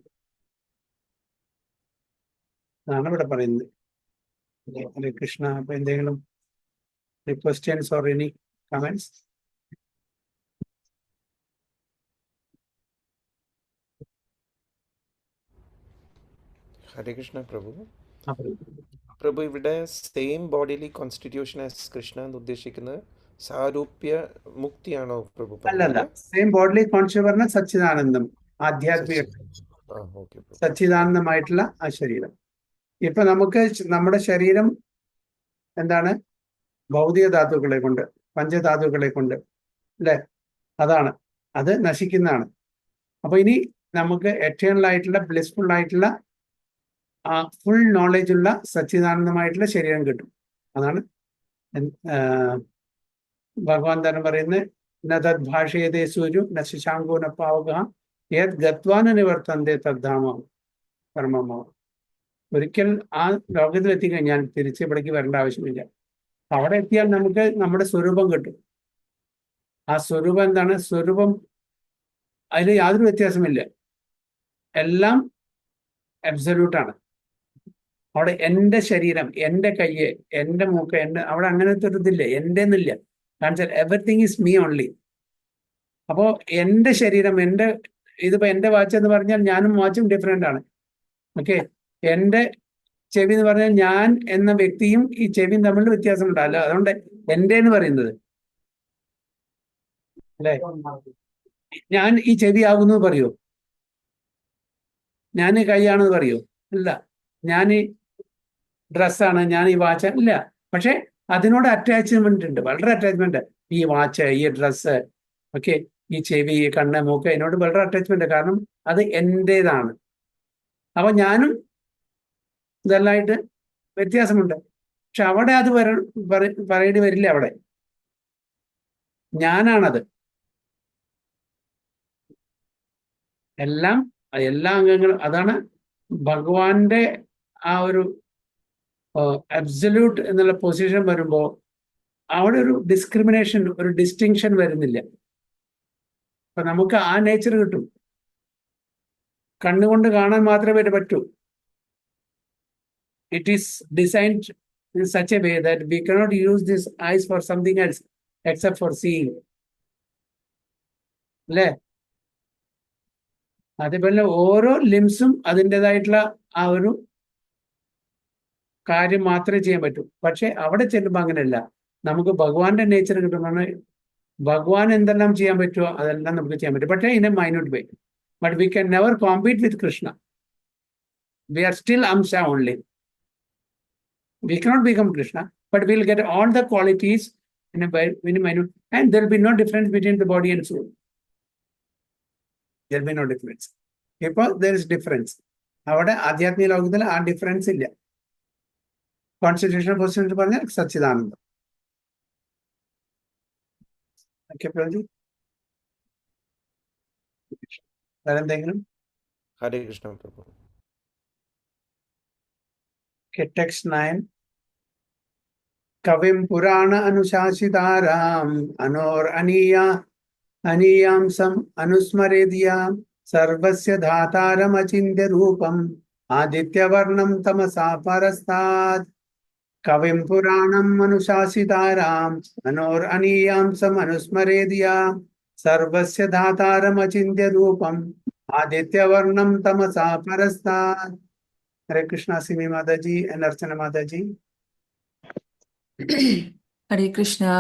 അതാണ് ഇവിടെ പറയുന്നത്. ഹരേ കൃഷ്ണ. അപ്പൊ എന്തെങ്കിലും questions or any comments? Hare Krishna, Prabhu. അപ്പൊ പ്രഭു, ഇവിടെ same bodily constitution as Krishna എന്ന് ഉദ്ദേശിക്കുന്നത് സാരൂപ്യ മുക്തിയാണോ പ്രഭു? അല്ലല്ല, സെയിം ബോഡി കോൺഷ്യസ് പറഞ്ഞ സച്ചിദാനന്ദം, ആധ്യാത്മിക സച്ചിദാനന്ദമായിട്ടുള്ള ആ ശരീരം. ഇപ്പൊ നമുക്ക് നമ്മുടെ ശരീരം എന്താണ്? ഭൗതിക ധാതുക്കളെ കൊണ്ട്, പഞ്ചധാതുക്കളെ കൊണ്ട് അല്ലെ? അതാണ്, അത് നശിക്കുന്നതാണ്. അപ്പൊ ഇനി നമുക്ക് എറ്റേണൽ ആയിട്ടുള്ള ബ്ലിസ്ഫുൾ ആയിട്ടുള്ള ആ ഫുൾ നോളജ് ഉള്ള സച്ചിദാനന്ദമായിട്ടുള്ള ശരീരം കിട്ടും. അതാണ് ഭഗവാൻ തന്നെ പറയുന്നത്, നദത് ഭാഷയതേ സൂര്യ ന ശശാങ്കോ ന പാവക ഏത് ഗത്വാന നിവർത്തന്തേ തദ്ധാമ പരമമോ. ഒരിക്കൽ ആ ലോകത്തിലെത്തിക്കഴിഞ്ഞാൽ തിരിച്ച് ഇവിടേക്ക് വരേണ്ട ആവശ്യമില്ല. അവിടെ എത്തിയാൽ നമുക്ക് നമ്മുടെ സ്വരൂപം കിട്ടും. ആ സ്വരൂപം എന്താണ്? സ്വരൂപം അതിൽ യാതൊരു വ്യത്യാസമില്ല, എല്ലാം അബ്സല്യൂട്ടാണ്. അവിടെ എൻ്റെ ശരീരം, എൻ്റെ കയ്യ്, എൻ്റെ മൂക്ക്, അവിടെ അങ്ങനത്തെ ഒരു ഇതില്ല, എൻ്റെ എന്നില്ല. കാരണം എവറിത്തിങ് ഈസ് മീ ഓൺലി. അപ്പോൾ എൻ്റെ ശരീരം, ഇതിപ്പോ എൻ്റെ വാച്ച് എന്ന് പറഞ്ഞാൽ ഞാനും വാച്ചും ഡിഫറെൻ്റ് ആണ്. ഓക്കെ, എൻ്റെ ചെവി എന്ന് പറഞ്ഞാൽ ഞാൻ എന്ന വ്യക്തിയും ഈ ചെവിയും തമ്മിൽ വ്യത്യാസമുണ്ടല്ലോ. അതുകൊണ്ട് എൻ്റെ എന്ന് പറയുന്നത് അല്ലേ, ഞാൻ ഈ ചെവി ആകുന്നു പറയൂ? ഞാൻ ഈ കൈയാണെന്ന് പറയൂ? ഇല്ല. ഞാൻ ഈ ഡ്രസ്സാണ്, ഞാൻ ഈ വാച്ച് ഇല്ല. പക്ഷെ അതിനോട് അറ്റാച്ച്മെന്റ് ഉണ്ട്, വളരെ അറ്റാച്ച്മെന്റ്. ഈ വാച്ച്, ഈ ഡ്രസ്സ്, ഓക്കെ, ഈ ചെവി, ഈ കണ്ണ്, മൂക്ക്, അതിനോട് വളരെ അറ്റാച്ച്മെന്റ്. കാരണം അത് എൻ്റേതാണ്. അപ്പൊ ഞാനും ഇതെല്ലാമായിട്ട് വ്യത്യാസമുണ്ട്. പക്ഷെ അവിടെ അത് പറയേണ്ടി വരില്ല. അവിടെ ഞാനാണത്. എല്ലാ അംഗങ്ങളും അതാണ് ഭഗവാന്റെ ആ ഒരു അബ്സല്യൂട്ട് എന്നുള്ള പൊസിഷൻ വരുമ്പോൾ അവിടെ ഒരു ഡിസ്ക്രിമിനേഷൻ, ഒരു ഡിസ്റ്റിങ്ഷൻ വരുന്നില്ല. അപ്പൊ നമുക്ക് ആ നേച്ചർ കിട്ടും. കണ്ണുകൊണ്ട് കാണാൻ മാത്രമേ പറ്റൂ. It is designed in such a way that we cannot use these eyes for something else except for seeing. അല്ലേ? അതേപോലെ ഓരോ ലിംസും അതിൻ്റെതായിട്ടുള്ള ആ ഒരു കാര്യം മാത്രമേ ചെയ്യാൻ പറ്റൂ. പക്ഷെ അവിടെ ചെല്ലുമ്പോൾ അങ്ങനെയല്ല. നമുക്ക് ഭഗവാന്റെ നേച്ചർ കിട്ടുമ്പോൾ ഭഗവാൻ എന്തെല്ലാം ചെയ്യാൻ പറ്റുമോ അതെല്ലാം നമുക്ക് ചെയ്യാൻ പറ്റും. പക്ഷേ in a minute way. But we can never compete with Krishna. We are still amsha only. We cannot become Krishna, but we'll get all the qualities in a minute, and there will be no difference between the body and soul. There will be no difference. Because there is difference. അവിടെ ആധ്യാത്മിക ലോകത്തിൽ ആ ഡിഫറൻസ് ഇല്ല. കോൺസ്റ്റിറ്റ്യൂഷണൽ പൊസിഷൻ പറഞ്ഞാൽ സച്ചിദാനന്ദം. Okay, Prabhuji. വേറെ എന്തെങ്കിലും? Hare Krishna Prabhu. Okay, text 9. കവിം പുരാണ അനുശാസിതാരാം അനോർ അനീയാംസം അനുസ്മരേദിയാം സർവസ്യ ധാതാരമചിന്യ രൂപം ആദിത്യവർണം തമസാ പരസ്താത്. കവിം പുരാണം അനുശാസിതാരാം അനോർ അനീയാംസം അനുസ്മരേദിയാം സർവസ്യ ധാതാരമചിന്യ രൂപം ആദിത്യവർണം തമസാ പരസ്താത്. ഹരേ Krishna. Simi Mataji and Archana Mataji. Hare Krishna.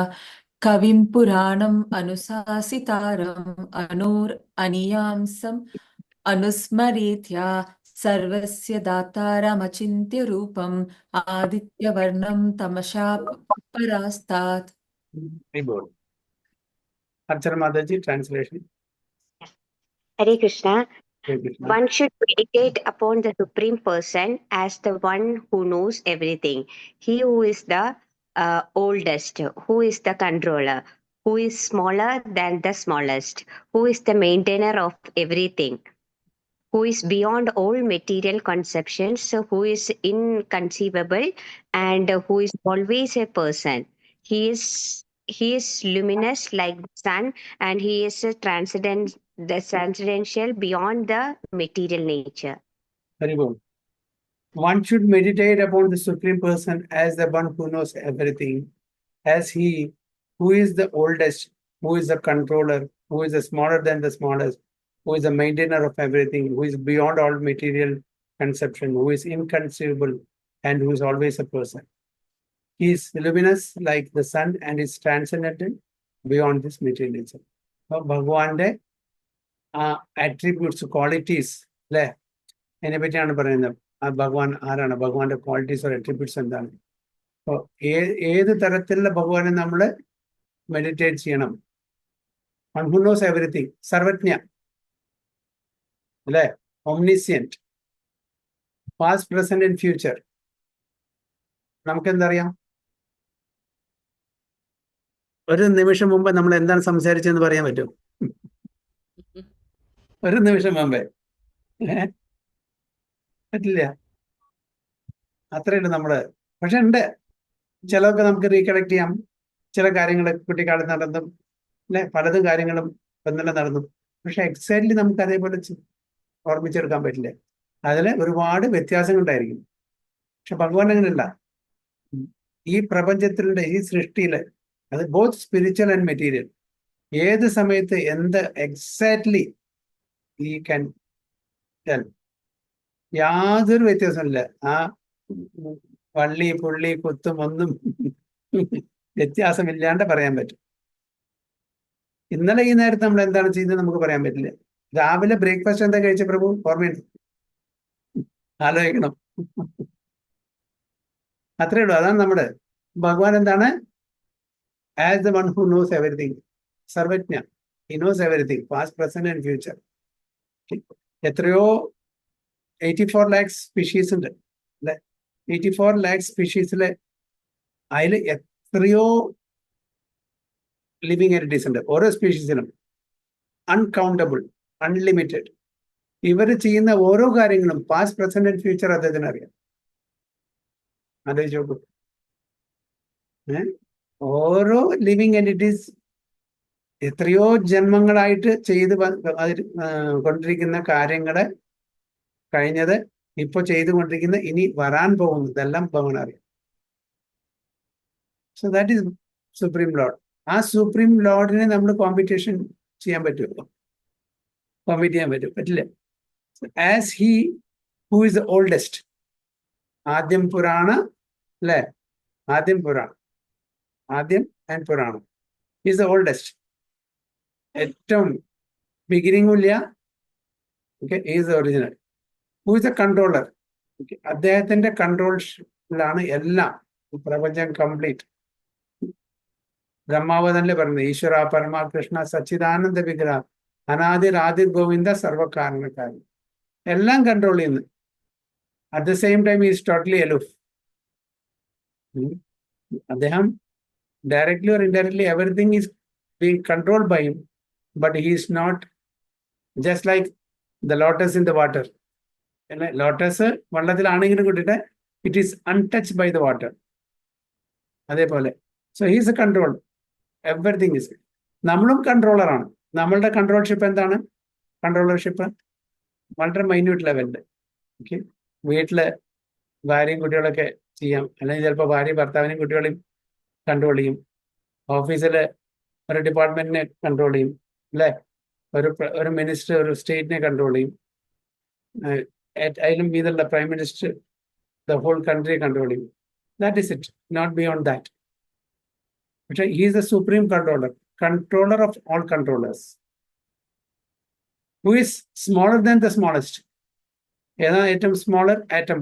Kavim Puranam Anusasitaram Anur Aniyamsam Anusmaritya Sarvasya Dataram Achintya Rupam Aditya Varnam Tamasha Parastat. Reboard. Archana Mataji, translation. Hare Krishna. Hare Krishna. One should meditate upon the Supreme Person as the one who knows everything. He who is the oldest, who is the controller, who is smaller than the smallest, who is the maintainer of everything, who is beyond all material conceptions, who is inconceivable, and who is always a person. He is luminous like the sun, and he is a transcendental beyond the material nature. Very good. One should meditate upon the Supreme Person as the one who knows everything, as he who is the oldest, who is the controller, who is the smaller than the smallest, who is the maintainer of everything, who is beyond all material conception, who is inconceivable, and who is always a person. He is luminous like the sun and is transcendental beyond this material nature. ഭഗവാന്റെ attributes, qualities, അല്ലേ? അതിനെ പറ്റിയാണ് പറയുന്നത്. ആ ഭഗവാൻ ആരാണ്, ഭഗവാന്റെ ക്വാളിറ്റീസ് ഓർ അട്രിബ്യൂട്ട്സ് എന്താണ്. അപ്പോൾ ഏത് തരത്തിലുള്ള ഭഗവാനെ നമ്മൾ മെഡിറ്റേറ്റ് ചെയ്യണം? വൺ ഹു നോസ് എവറിത്തിങ്, സർവജ്ഞ അല്ലേ, ഒംനിസിയന്റ്, പാസ്റ്റ് പ്രസന്റ് ആൻഡ് ഫ്യൂച്ചർ. നമുക്കെന്തറിയാം? ഒരു നിമിഷം മുമ്പ് നമ്മൾ എന്താണ് സംസാരിച്ചതെന്ന് പറയാൻ പറ്റും? ഒരു നിമിഷം മുമ്പേ പറ്റില്ല. അത്രയുണ്ട് നമ്മള്. പക്ഷെ ഉണ്ട്, ചിലതൊക്കെ നമുക്ക് റീകളക്ട് ചെയ്യാം. ചില കാര്യങ്ങൾ കുട്ടിക്കാലത്ത് നടന്നും അല്ലെ, പലതും കാര്യങ്ങളും ഇന്നലെ നടന്നു. പക്ഷെ എക്സാക്ട്ലി നമുക്ക് അതേപോലെ ഓർമ്മിച്ചെടുക്കാൻ പറ്റില്ല. അതിൽ ഒരുപാട് വ്യത്യാസങ്ങളുണ്ടായിരിക്കും. പക്ഷെ ഭഗവാൻ അങ്ങനെയല്ല. ഈ പ്രപഞ്ചത്തിലുള്ള ഈ സൃഷ്ടിയില് അത് ബോത്ത് സ്പിരിച്വൽ ആൻഡ് മെറ്റീരിയൽ ഏത് സമയത്ത് എന്ത് എക്സാക്ട്ലി ഈ ക്യാൻ ടെൽ. യാതൊരു വ്യത്യാസമില്ല. ആ വള്ളി പുള്ളി കുത്തും ഒന്നും വ്യത്യാസമില്ലാണ്ട് പറയാൻ പറ്റും. ഇന്നലെ ഈ നേരത്തെ നമ്മൾ എന്താണ് ചെയ്യുന്നത് നമുക്ക് പറയാൻ പറ്റില്ല. രാവിലെ ബ്രേക്ക്ഫാസ്റ്റ് എന്താ കഴിച്ച പ്രഭു? ഓർമ്മയുണ്ട്? ആലോചിക്കണം. അത്രേ ഉള്ളൂ. അതാണ് നമ്മുടെ ഭഗവാൻ. എന്താണ്? As the one who knows everything, sarvajna. He knows everything, past present and future. എത്രയോ 84 lakhs സ്പീഷീസ് ഉണ്ട് അല്ലെ. 84 lakhs സ്പീഷീസിലെ അതിൽ എത്രയോ ലിവിങ് എൻറ്റിറ്റീസ് ഉണ്ട്. ഓരോ സ്പീഷീസിനും അൺകൗണ്ടബിൾ, അൺലിമിറ്റഡ്. ഇവർ ചെയ്യുന്ന ഓരോ കാര്യങ്ങളും പാസ്റ്റ് പ്രസന്റ് ആൻഡ് ഫ്യൂച്ചർ അദ്ദേഹത്തിന് അറിയാം. ആലോചിച്ച് നോക്കൂ. ഓരോ ലിവിങ് എൻറ്റിറ്റീസ് എത്രയോ ജന്മങ്ങളായിട്ട് ചെയ്ത് കൊണ്ടിരിക്കുന്ന കാര്യങ്ങള്, കഴിഞ്ഞത്, ഇപ്പൊ ചെയ്തുകൊണ്ടിരിക്കുന്ന, ഇനി വരാൻ പോകുന്നത്, ഇതെല്ലാം ഭഗവാൻ അറിയാം. So that is supreme lord. ആ സുപ്രീം ലോർഡിനെ നമ്മൾ കോമ്പറ്റീഷൻ ചെയ്യാൻ പറ്റുമോ? കോമ്പീറ്റ് ചെയ്യാൻ പറ്റില്ല. As he who is the oldest, ആദ്യം പുരാണ അല്ലെ, ആദ്യം പുരാണം, ആദ്യം ആൻഡ് പുരാണം ഈസ് ദ ഓൾഡസ്റ്റ്. ഏറ്റവും ബിഗിനിങ്ങും ഇല്ല. Okay, is the original. Who is the controller? അദ്ദേഹത്തിന്റെ കൺട്രോളിലാണ് എല്ലാം, പ്രപഞ്ചം കംപ്ലീറ്റ്. ബ്രഹ്മാവതല്ലേ പറയുന്നത്, ഈശ്വര പരമാകൃഷ്ണ സച്ചിദാനന്ദ വിഗ്രഹ അനാദിരാദി ഗോവിന്ദ സർവകാരണക്കാരൻ. എല്ലാം കൺട്രോൾ ചെയ്യുന്നു. At the same time is totally aloof. അദ്ദേഹം directly or indirectly everything is being controlled by him, but he is not just like the lotus in the water. Lotus വെള്ളത്തിലാണെങ്കിലും കൂട്ടിട്ട് it is untouched by the water. അതേപോലെ so he is a control. Everything is. നമ്മളും കൺട്രോളറാണ്. നമ്മളുടെ കൺട്രോൾഷിപ്പ് എന്താണ്? കൺട്രോളർഷിപ്പ് വളരെ മൈന്യൂട്ട് ലെവലിൽ. ഓക്കെ, വീട്ടില് ഭാര്യയും കുട്ടികളൊക്കെ ചെയ്യാം, അല്ലെങ്കിൽ ചിലപ്പോൾ ഭാര്യ ഭർത്താവിനെയും കുട്ടികളെയും കൺട്രോൾ ചെയ്യും, ഓഫീസിൽ ഒരു ഡിപ്പാർട്ട്മെന്റിനെ കൺട്രോൾ ചെയ്യും, അല്ലേ, ഒരു മിനിസ്റ്റർ ഒരു സ്റ്റേറ്റിനെ കൺട്രോൾ ചെയ്യും, അതിലും മീതുള്ള prime minister the whole country control ചെയ്യും. That is it, not beyond that. പക്ഷെ he is the supreme controller, controller of all controllers, who is smaller than the smallest. ഏതാണ് ഏറ്റവും സ്മോളർ? ആറ്റം.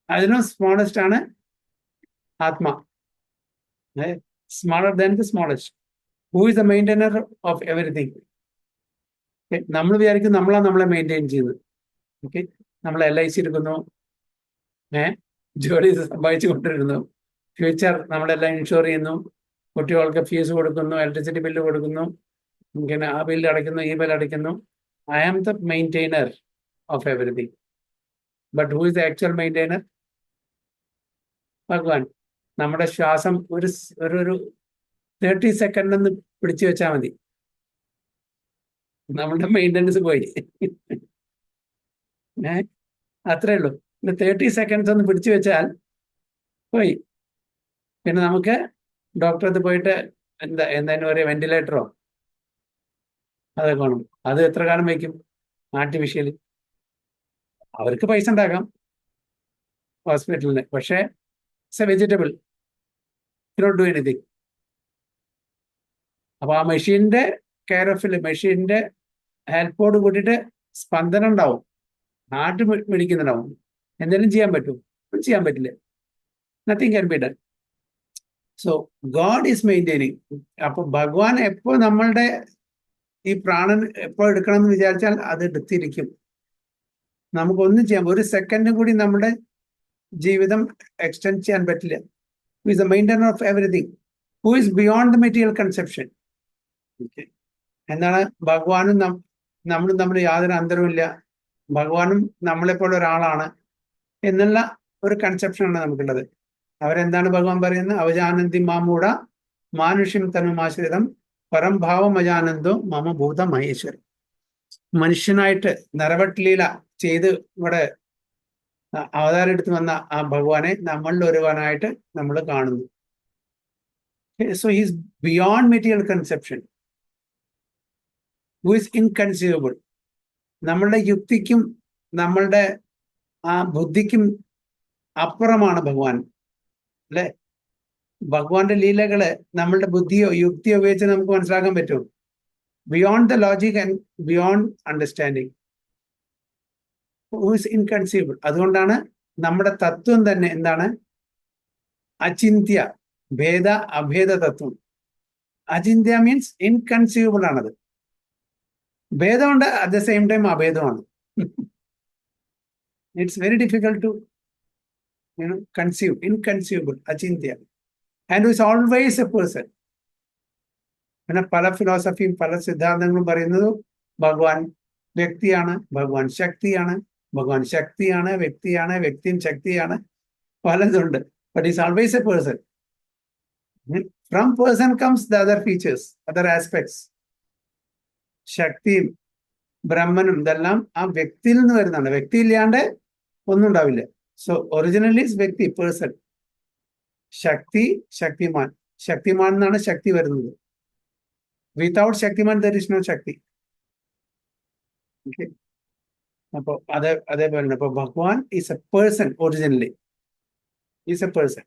അതിനും സ്മോളസ്റ്റ് ആണ് ആത്മ. Smaller than the smallest. Who is the maintainer of everything. നമ്മൾ വിചാരിക്കും നമ്മളാണ് നമ്മളെ മെയിൻറ്റെയിൻ ചെയ്യുന്നത്. ഓക്കെ, നമ്മൾ LIC എടുക്കുന്നു, ജോലി സമ്പാദിച്ചു കൊണ്ടിരുന്നു, ഫ്യൂച്ചർ നമ്മളെല്ലാം ഇൻഷുർ ചെയ്യുന്നു, കുട്ടികൾക്ക് ഫീസ് കൊടുക്കുന്നു, ഇലക്ട്രിസിറ്റി ബില്ല് കൊടുക്കുന്നു, പിന്നെ ആ ബില്ല് അടയ്ക്കുന്നു, ഈ ബില്ല് അടയ്ക്കുന്നു. I am the maintainer of everything. But who is the actual maintainer? ഭഗവാൻ. നമ്മുടെ ശ്വാസം ഒരു 30 സെക്കൻഡ് ഒന്ന് പിടിച്ചു വെച്ചാൽ മതി, നമ്മുടെ മെയിൻ്റനൻസ് പോയി. അത്രേ ഉള്ളൂ. 30 സെക്കൻഡ്സ് ഒന്ന് പിടിച്ചു വെച്ചാൽ പോയി. പിന്നെ നമുക്ക് ഡോക്ടറടുത്ത് പോയിട്ട് എന്തായാലും പറയുക, വെന്റിലേറ്ററോ അതൊക്കെ വേണം. അത് എത്ര കാലം വയ്ക്കും? ആർട്ടിഫിഷ്യലി. അവർക്ക് പൈസ ഉണ്ടാക്കാം ഹോസ്പിറ്റലിന്, പക്ഷേ it's a vegetable, not do anything. അപ്പൊ ആ മെഷീൻ്റെ കെയർ ഓഫിൽ, മെഷീൻ്റെ ഹെൽപ്പോട് കൂട്ടിയിട്ട് സ്പന്ദനം ഉണ്ടാവും, ഹാർട്ട് മിടിക്കുന്നുണ്ടാവും. എന്തെങ്കിലും ചെയ്യാൻ പറ്റും? ചെയ്യാൻ പറ്റില്ല. Nothing can be done. So God is maintaining. അപ്പൊ ഭഗവാൻ എപ്പോ നമ്മളുടെ ഈ പ്രാണൻ എപ്പോ എടുക്കണം എന്ന് വിചാരിച്ചാൽ അത് എടുത്തിരിക്കും. നമുക്കൊന്നും ചെയ്യാം, ഒരു സെക്കൻഡും കൂടി നമ്മുടെ ജീവിതം എക്സ്റ്റെൻഡ് ചെയ്യാൻ പറ്റില്ല. Who is the maintainer of everything, who is beyond the material conception. എന്താണ്? ഭഗവാനും നമ്മളും തമ്മിൽ യാതൊരു അന്തരവുമില്ല, ഭഗവാനും നമ്മളെപ്പോലെ ഒരാളാണ് എന്നുള്ള ഒരു കൺസെപ്ഷനാണ് നമുക്കുള്ളത്. അവരെന്താണ് ഭഗവാൻ പറയുന്നത്? അവജാനന്തി മാമൂട മാനുഷ്യം തനുമാശ്രിതം പരം ഭാവം അജാനന്ദോ മമ ഭൂത മഹേശ്വരം. മനുഷ്യനായിട്ട് നരവട്ട്ലീല ചെയ്ത് ഇവിടെ അവതാരം എടുത്ത് വന്ന ആ ഭഗവാനെ നമ്മളിൽ ഒരുവനായിട്ട് നമ്മൾ കാണുന്നു. So he's beyond material conception, who is inconceivable. നമ്മളുടെ യുക്തിക്കും നമ്മളുടെ ആ ബുദ്ധിക്കും അപ്പുറമാണ് ഭഗവാൻ, അല്ലെ? ഭഗവാന്റെ ലീലകള് നമ്മളുടെ ബുദ്ധിയോ യുക്തിയോ ഉപയോഗിച്ച് നമുക്ക് മനസ്സിലാക്കാൻ പറ്റും. Beyond the logic and beyond understanding, who is inconceivable. അതുകൊണ്ടാണ് നമ്മുടെ തത്വം തന്നെ എന്താണ്? അചിന്ത്യ, ഭേദ അഭേദ തത്വം. അചിന്ത്യ മീൻസ് ഇൻകൺസീവബിൾ ആണത്. ഭേദമുണ്ട്, അറ്റ് ദ സെയിം ടൈം അഭേദമാണ്. It's very difficult to conceive, inconceivable, achintya, and who is always a person. പിന്നെ പല ഫിലോസഫിയും പല സിദ്ധാന്തങ്ങളും പറയുന്നത് ഭഗവാൻ വ്യക്തിയാണ്, ഭഗവാൻ ശക്തിയാണ്, ഭഗവാൻ ശക്തിയാണ്, വ്യക്തിയാണ്, വ്യക്തിയും ശക്തിയാണ്, പലതുണ്ട്. But is always A person. From person comes the other features, other aspects. ശക്തിയും ബ്രഹ്മനും ഇതെല്ലാം ആ വ്യക്തിയിൽ നിന്ന് വരുന്നതാണ്. വ്യക്തി ഇല്ലാണ്ട് ഒന്നും ഉണ്ടാവില്ല. So originally is വ്യക്തി, person. ശക്തി, ശക്തിമാൻ. ശക്തിമാൻ എന്നാണ് ശക്തി വരുന്നത്. Without Shaktimaan there is no Shakti. Okay. അപ്പൊ അതേപോലെ അപ്പൊ ഭഗവാൻ is a person originally. Is a person.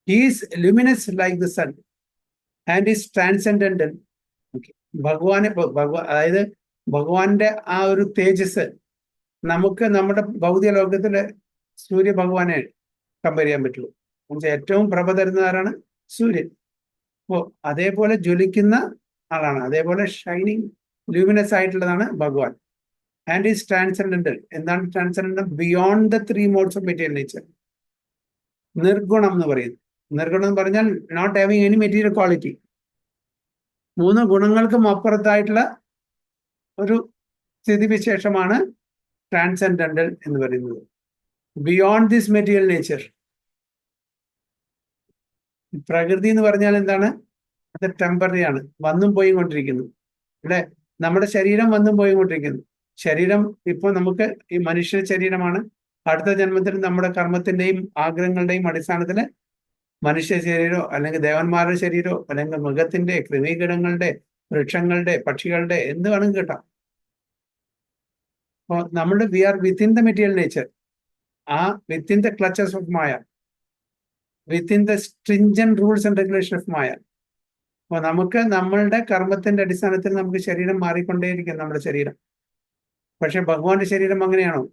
He is luminous like the sun and is transcendental. Okay. ഭഗവാനെ അതായത് ഭഗവാന്റെ ആ ഒരു തേജസ് നമുക്ക് നമ്മുടെ ഭൗതിക ലോകത്തിലെ സൂര്യ ഭഗവാനെ കമ്പയർ ചെയ്യാൻ പറ്റുള്ളൂ. എന്നുവെച്ചാൽ ഏറ്റവും പ്രഭ തരുന്ന ആരാണ്? സൂര്യൻ. അപ്പോൾ അതേപോലെ ജ്വലിക്കുന്ന ആളാണ്, അതേപോലെ ഷൈനിങ് ലൂമിനസ് ആയിട്ടുള്ളതാണ് ഭഗവാൻ. And is transcendental. എന്താണ് transcendental? Beyond the 3 modes of material nature. നിർഗുണം എന്ന് പറയുന്നത്. നിർഗുണം എന്ന് പറഞ്ഞാൽ not having any material quality. 3 ഗുണങ്ങൾക്കും അപ്പുറത്തായിട്ടുള്ള ഒരു സ്ഥിതിവിശേഷമാണ് ട്രാൻസെൻഡന്റൽ എന്ന് പറയുന്നത്. Beyond this material nature. പ്രകൃതി എന്ന് പറഞ്ഞാൽ എന്താണ്? അത് ടെമ്പററി ആണ്, വന്നും പോയി കൊണ്ടിരിക്കുന്നു. അല്ലെ? നമ്മുടെ ശരീരം വന്നും പോയി കൊണ്ടിരിക്കുന്നു. ശരീരം ഇപ്പോൾ നമുക്ക് ഈ മനുഷ്യ ശരീരമാണ്. അടുത്ത ജന്മത്തിൽ നമ്മുടെ കർമ്മത്തിന്റെയും ആഗ്രഹങ്ങളുടെയും അടിസ്ഥാനത്തിൽ മനുഷ്യ ശരീരമോ അല്ലെങ്കിൽ ദേവന്മാരുടെ ശരീരമോ അല്ലെങ്കിൽ മൃഗത്തിന്റെ, കൃമികീടങ്ങളുടെ, വൃക്ഷങ്ങളുടെ, പക്ഷികളുടെ എന്ത് വേണമെങ്കിൽ കിട്ടാം. അപ്പോൾ നമ്മൾ we are within the material nature, ആ within the clutches of Maya, within the stringent rules and regulation of Maya. അപ്പോൾ നമുക്ക് നമ്മളുടെ കർമ്മത്തിന്റെ അടിസ്ഥാനത്തിൽ നമുക്ക് ശരീരം മാറിക്കൊണ്ടേയിരിക്കും, നമ്മുടെ ശരീരം. പക്ഷെ ഭഗവാന്റെ ശരീരം അങ്ങനെയാണോ?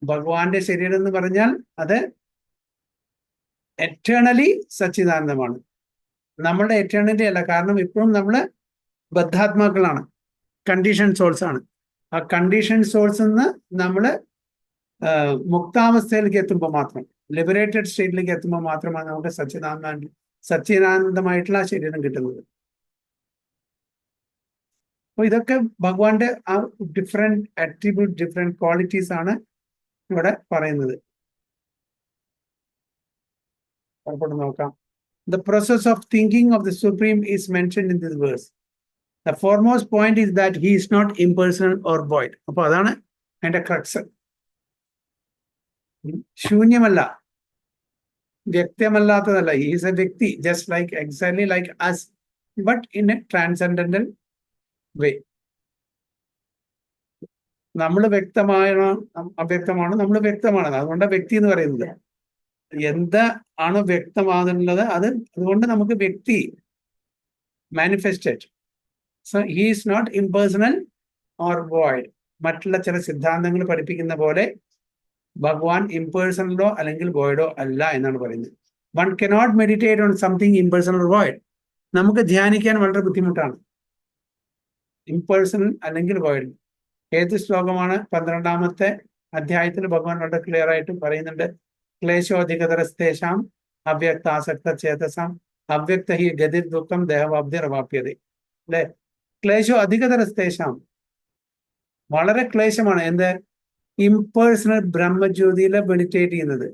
ഭഗവാന്റെ ശരീരം എന്ന് പറഞ്ഞാൽ അത് എറ്റേണലി സച്ചിദാനന്ദമാണ്. നമ്മളുടെ എറ്റേണലി അല്ല. കാരണം ഇപ്പോഴും നമ്മൾ ബദ്ധാത്മാക്കളാണ്, കണ്ടീഷൻ സോൾസ് ആണ്. ആ കണ്ടീഷൻ സോൾസ് നിന്ന് നമ്മൾ മുക്താവസ്ഥയിലേക്ക് എത്തുമ്പോൾ മാത്രം, ലിബറേറ്റഡ് സ്റ്റേറ്റിലേക്ക് എത്തുമ്പോൾ മാത്രമാണ് നമുക്ക് സച്ചിദാനന്ദമായിട്ടുള്ള ആ ശരീരം കിട്ടുന്നത്. അപ്പോൾ ഇതൊക്കെ ഭഗവാന്റെ ആ ഡിഫറെന്റ് ആട്രിബ്യൂട്ട്, ഡിഫറെന്റ് ക്വാളിറ്റീസ് ആണ് ഇവിടെ പറയുന്നത്. നോക്കാം. The process of thinking of the Supreme is mentioned in this verse. The foremost point is that he is not impersonal or void. അപ്പോൾ അതാണ് അതിന്റെ ക്രക്സ്. ശൂന്യമല്ല, വ്യക്തമല്ലാത്തതല്ല. He is a വ്യക്തി, just like exactly like us, but in a transcendental way. നമ്മൾ വ്യക്തമാണോ അവ്യക്തമാണോ? നമ്മൾ വ്യക്തമാണ്. അതുകൊണ്ട് വ്യക്തി എന്ന് പറയുന്നത് എന്താണ് വ്യക്തമാകുന്നത്, അതുകൊണ്ട് നമുക്ക് വ്യക്തി manifested. So he is not impersonal or void. മറ്റുള്ള ചില സിദ്ധാന്തങ്ങൾ പഠിപ്പിക്കുന്ന പോലെ ഭഗവാൻ ഇംപേഴ്സണലോ അല്ലെങ്കിൽ വോയിഡോ അല്ല എന്നാണ് പറയുന്നത്. One cannot meditate on something impersonal or void. നമുക്ക് ധ്യാനിക്കാൻ വളരെ ബുദ്ധിമുട്ടാണ്, ഇംപേഴ്സണൽ അല്ലെങ്കിൽ വോയിഡ്. ഏത് ശ്ലോകമാണ്? 12ാമത്തെ അധ്യായത്തിൽ ഭഗവാൻ വളരെ ക്ലിയർ ആയിട്ട് പറയുന്നുണ്ട്. ക്ലേശോധികതരസ്തേഷാം അവ്യക്താസക്ത ചേതസാം അവ്യക്ത ഹി ഗതിർ ദുഃഖം ദേഹവാപ്തിരവാപ്യത. അല്ലെ? ക്ലേശോ അധികതരസ്തേഷാം, വളരെ ക്ലേശമാണ്. എന്ത്? ഇംപേഴ്സണൽ ബ്രഹ്മജ്യോതിയിലെ മെഡിറ്റേറ്റ് ചെയ്യുന്നത്.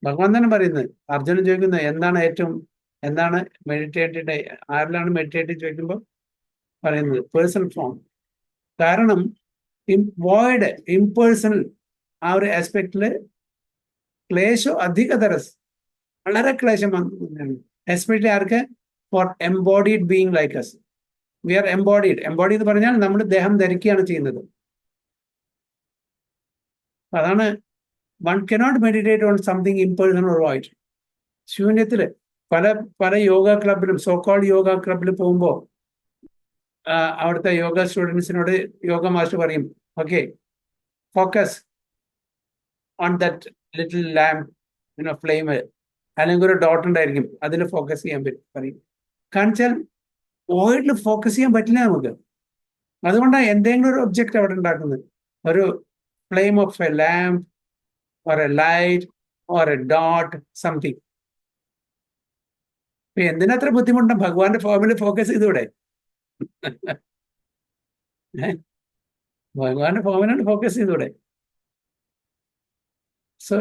ഭഗവാൻ തന്നെ പറയുന്നത്. അർജുനൻ ചോദിക്കുന്നത് എന്താണ് മെഡിറ്റേറ്റഡ്, ആരിലാണ് മെഡിറ്റേറ്റ് ചോദിക്കുമ്പോൾ പറയുന്നത് പേഴ്സണൽ ഫോം. കാരണം വോയിഡ്, ഇംപേഴ്സണൽ ആ ഒരു ആസ്പെക്റ്റില് ക്ലേശോ അധികതരസ്, വളരെ ക്ലേശം. എസ്പെഷ്യലി ആർക്ക്? For embodied being like us. We are embodied. Embody എന്ന് പറഞ്ഞാൽ നമ്മൾ ദേഹം ധരിക്കുകയാണ് ചെയ്യുന്നത്. അതാണ് one cannot meditate on something impersonal or void. ശൂന്യത്തില് പല യോഗ ക്ലബിലും, സോക്കോൾഡ് യോഗ ക്ലബിൽ പോകുമ്പോൾ അവിടുത്തെ യോഗ സ്റ്റുഡൻസിനോട് യോഗ മാസ്റ്റർ പറയും, okay, focus on that little lamp, flame, അല്ലെങ്കിൽ ഒരു ഡോട്ട് ഉണ്ടായിരിക്കും, അതിൽ ഫോക്കസ് ചെയ്യാൻ പറയും. കാരണം വെച്ചാൽ ഓയിലിൽ ഫോക്കസ് ചെയ്യാൻ പറ്റില്ല നമുക്ക്. അതുകൊണ്ടാണ് എന്തെങ്കിലും ഒരു ഒബ്ജക്റ്റ് അവിടെ ഉണ്ടാക്കുന്നത്. ഒരു flame of a lamp or a light or a dot something. എന്തിനത്ര ബുദ്ധിമുട്ടാണ്? ഭഗവാന്റെ ഫോമിൽ ഫോക്കസ് ചെയ്തൂടെ? ഭഗവാന്റെ ഫോമിനാണ് ഫോക്കസ് ചെയ്തൂടെ? So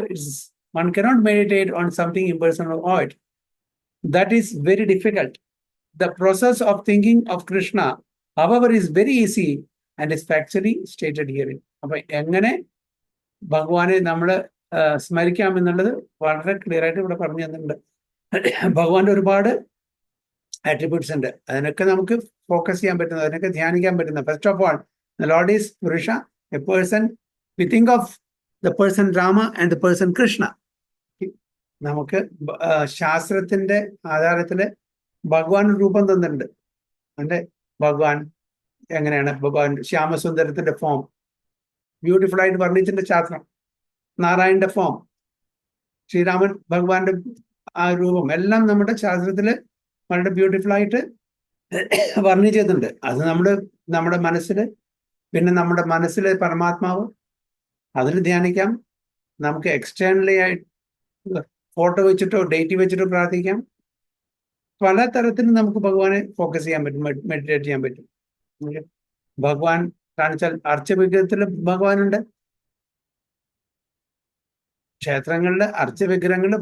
one cannot meditate on something impersonal or void. That is very difficult. The process of thinking of Krishna, however, is very easy and is factually stated herein. അപ്പൊ എങ്ങനെ ഭഗവാനെ നമ്മൾ സ്മരിക്കാം എന്നുള്ളത് വളരെ ക്ലിയർ ആയിട്ട് ഇവിടെ പറഞ്ഞു തന്നിട്ടുണ്ട്. ഭഗവാന്റെ ഒരുപാട് ആട്രിബ്യൂട്ട്സ് ഉണ്ട്, അതിനൊക്കെ നമുക്ക് ഫോക്കസ് ചെയ്യാൻ പറ്റുന്നത്, അതിനൊക്കെ ധ്യാനിക്കാൻ പറ്റുന്നത്. First of all, the Lord is Purusha, a person. We think of the person Rama and the person Krishna. നമുക്ക് ശാസ്ത്രത്തിന്റെ ആധാരത്തില് ഭഗവാൻ രൂപം തന്നിട്ടുണ്ട്. അതിന്റെ ഭഗവാൻ എങ്ങനെയാണ്? ഭഗവാൻ ശ്യാമസുന്ദരത്തിന്റെ ഫോം ബ്യൂട്ടിഫുൾ ആയിട്ട് വർണ്ണിച്ചിട്ടുണ്ട് ശാസ്ത്രം. നാരായണന്റെ ഫോം, ശ്രീരാമൻ ഭഗവാന്റെ ആ രൂപം എല്ലാം നമ്മുടെ ശാസ്ത്രത്തില് വളരെ ബ്യൂട്ടിഫുൾ ആയിട്ട് വർണ്ണിച്ചിട്ടുണ്ട്. അത് നമ്മുടെ മനസ്സിൽ, പിന്നെ നമ്മുടെ മനസ്സിലെ പരമാത്മാവ്, അതിൽ ധ്യാനിക്കാം. നമുക്ക് എക്സ്റ്റേണലി ആയിട്ട് ഫോട്ടോ വെച്ചിട്ടോ ഡേറ്റ് വെച്ചിട്ടോ പ്രാർത്ഥിക്കാം. പല തരത്തിലും നമുക്ക് ഭഗവാനെ ഫോക്കസ് ചെയ്യാൻ പറ്റും, മെഡിറ്റേറ്റ് ചെയ്യാൻ പറ്റും. ഭഗവാൻ കാണിച്ചാൽ അർച്ചവിഗ്രഹത്തിൽ ഭഗവാനുണ്ട്. ക്ഷേത്രങ്ങളിലെ അർച്ചവിഗ്രഹങ്ങളിൽ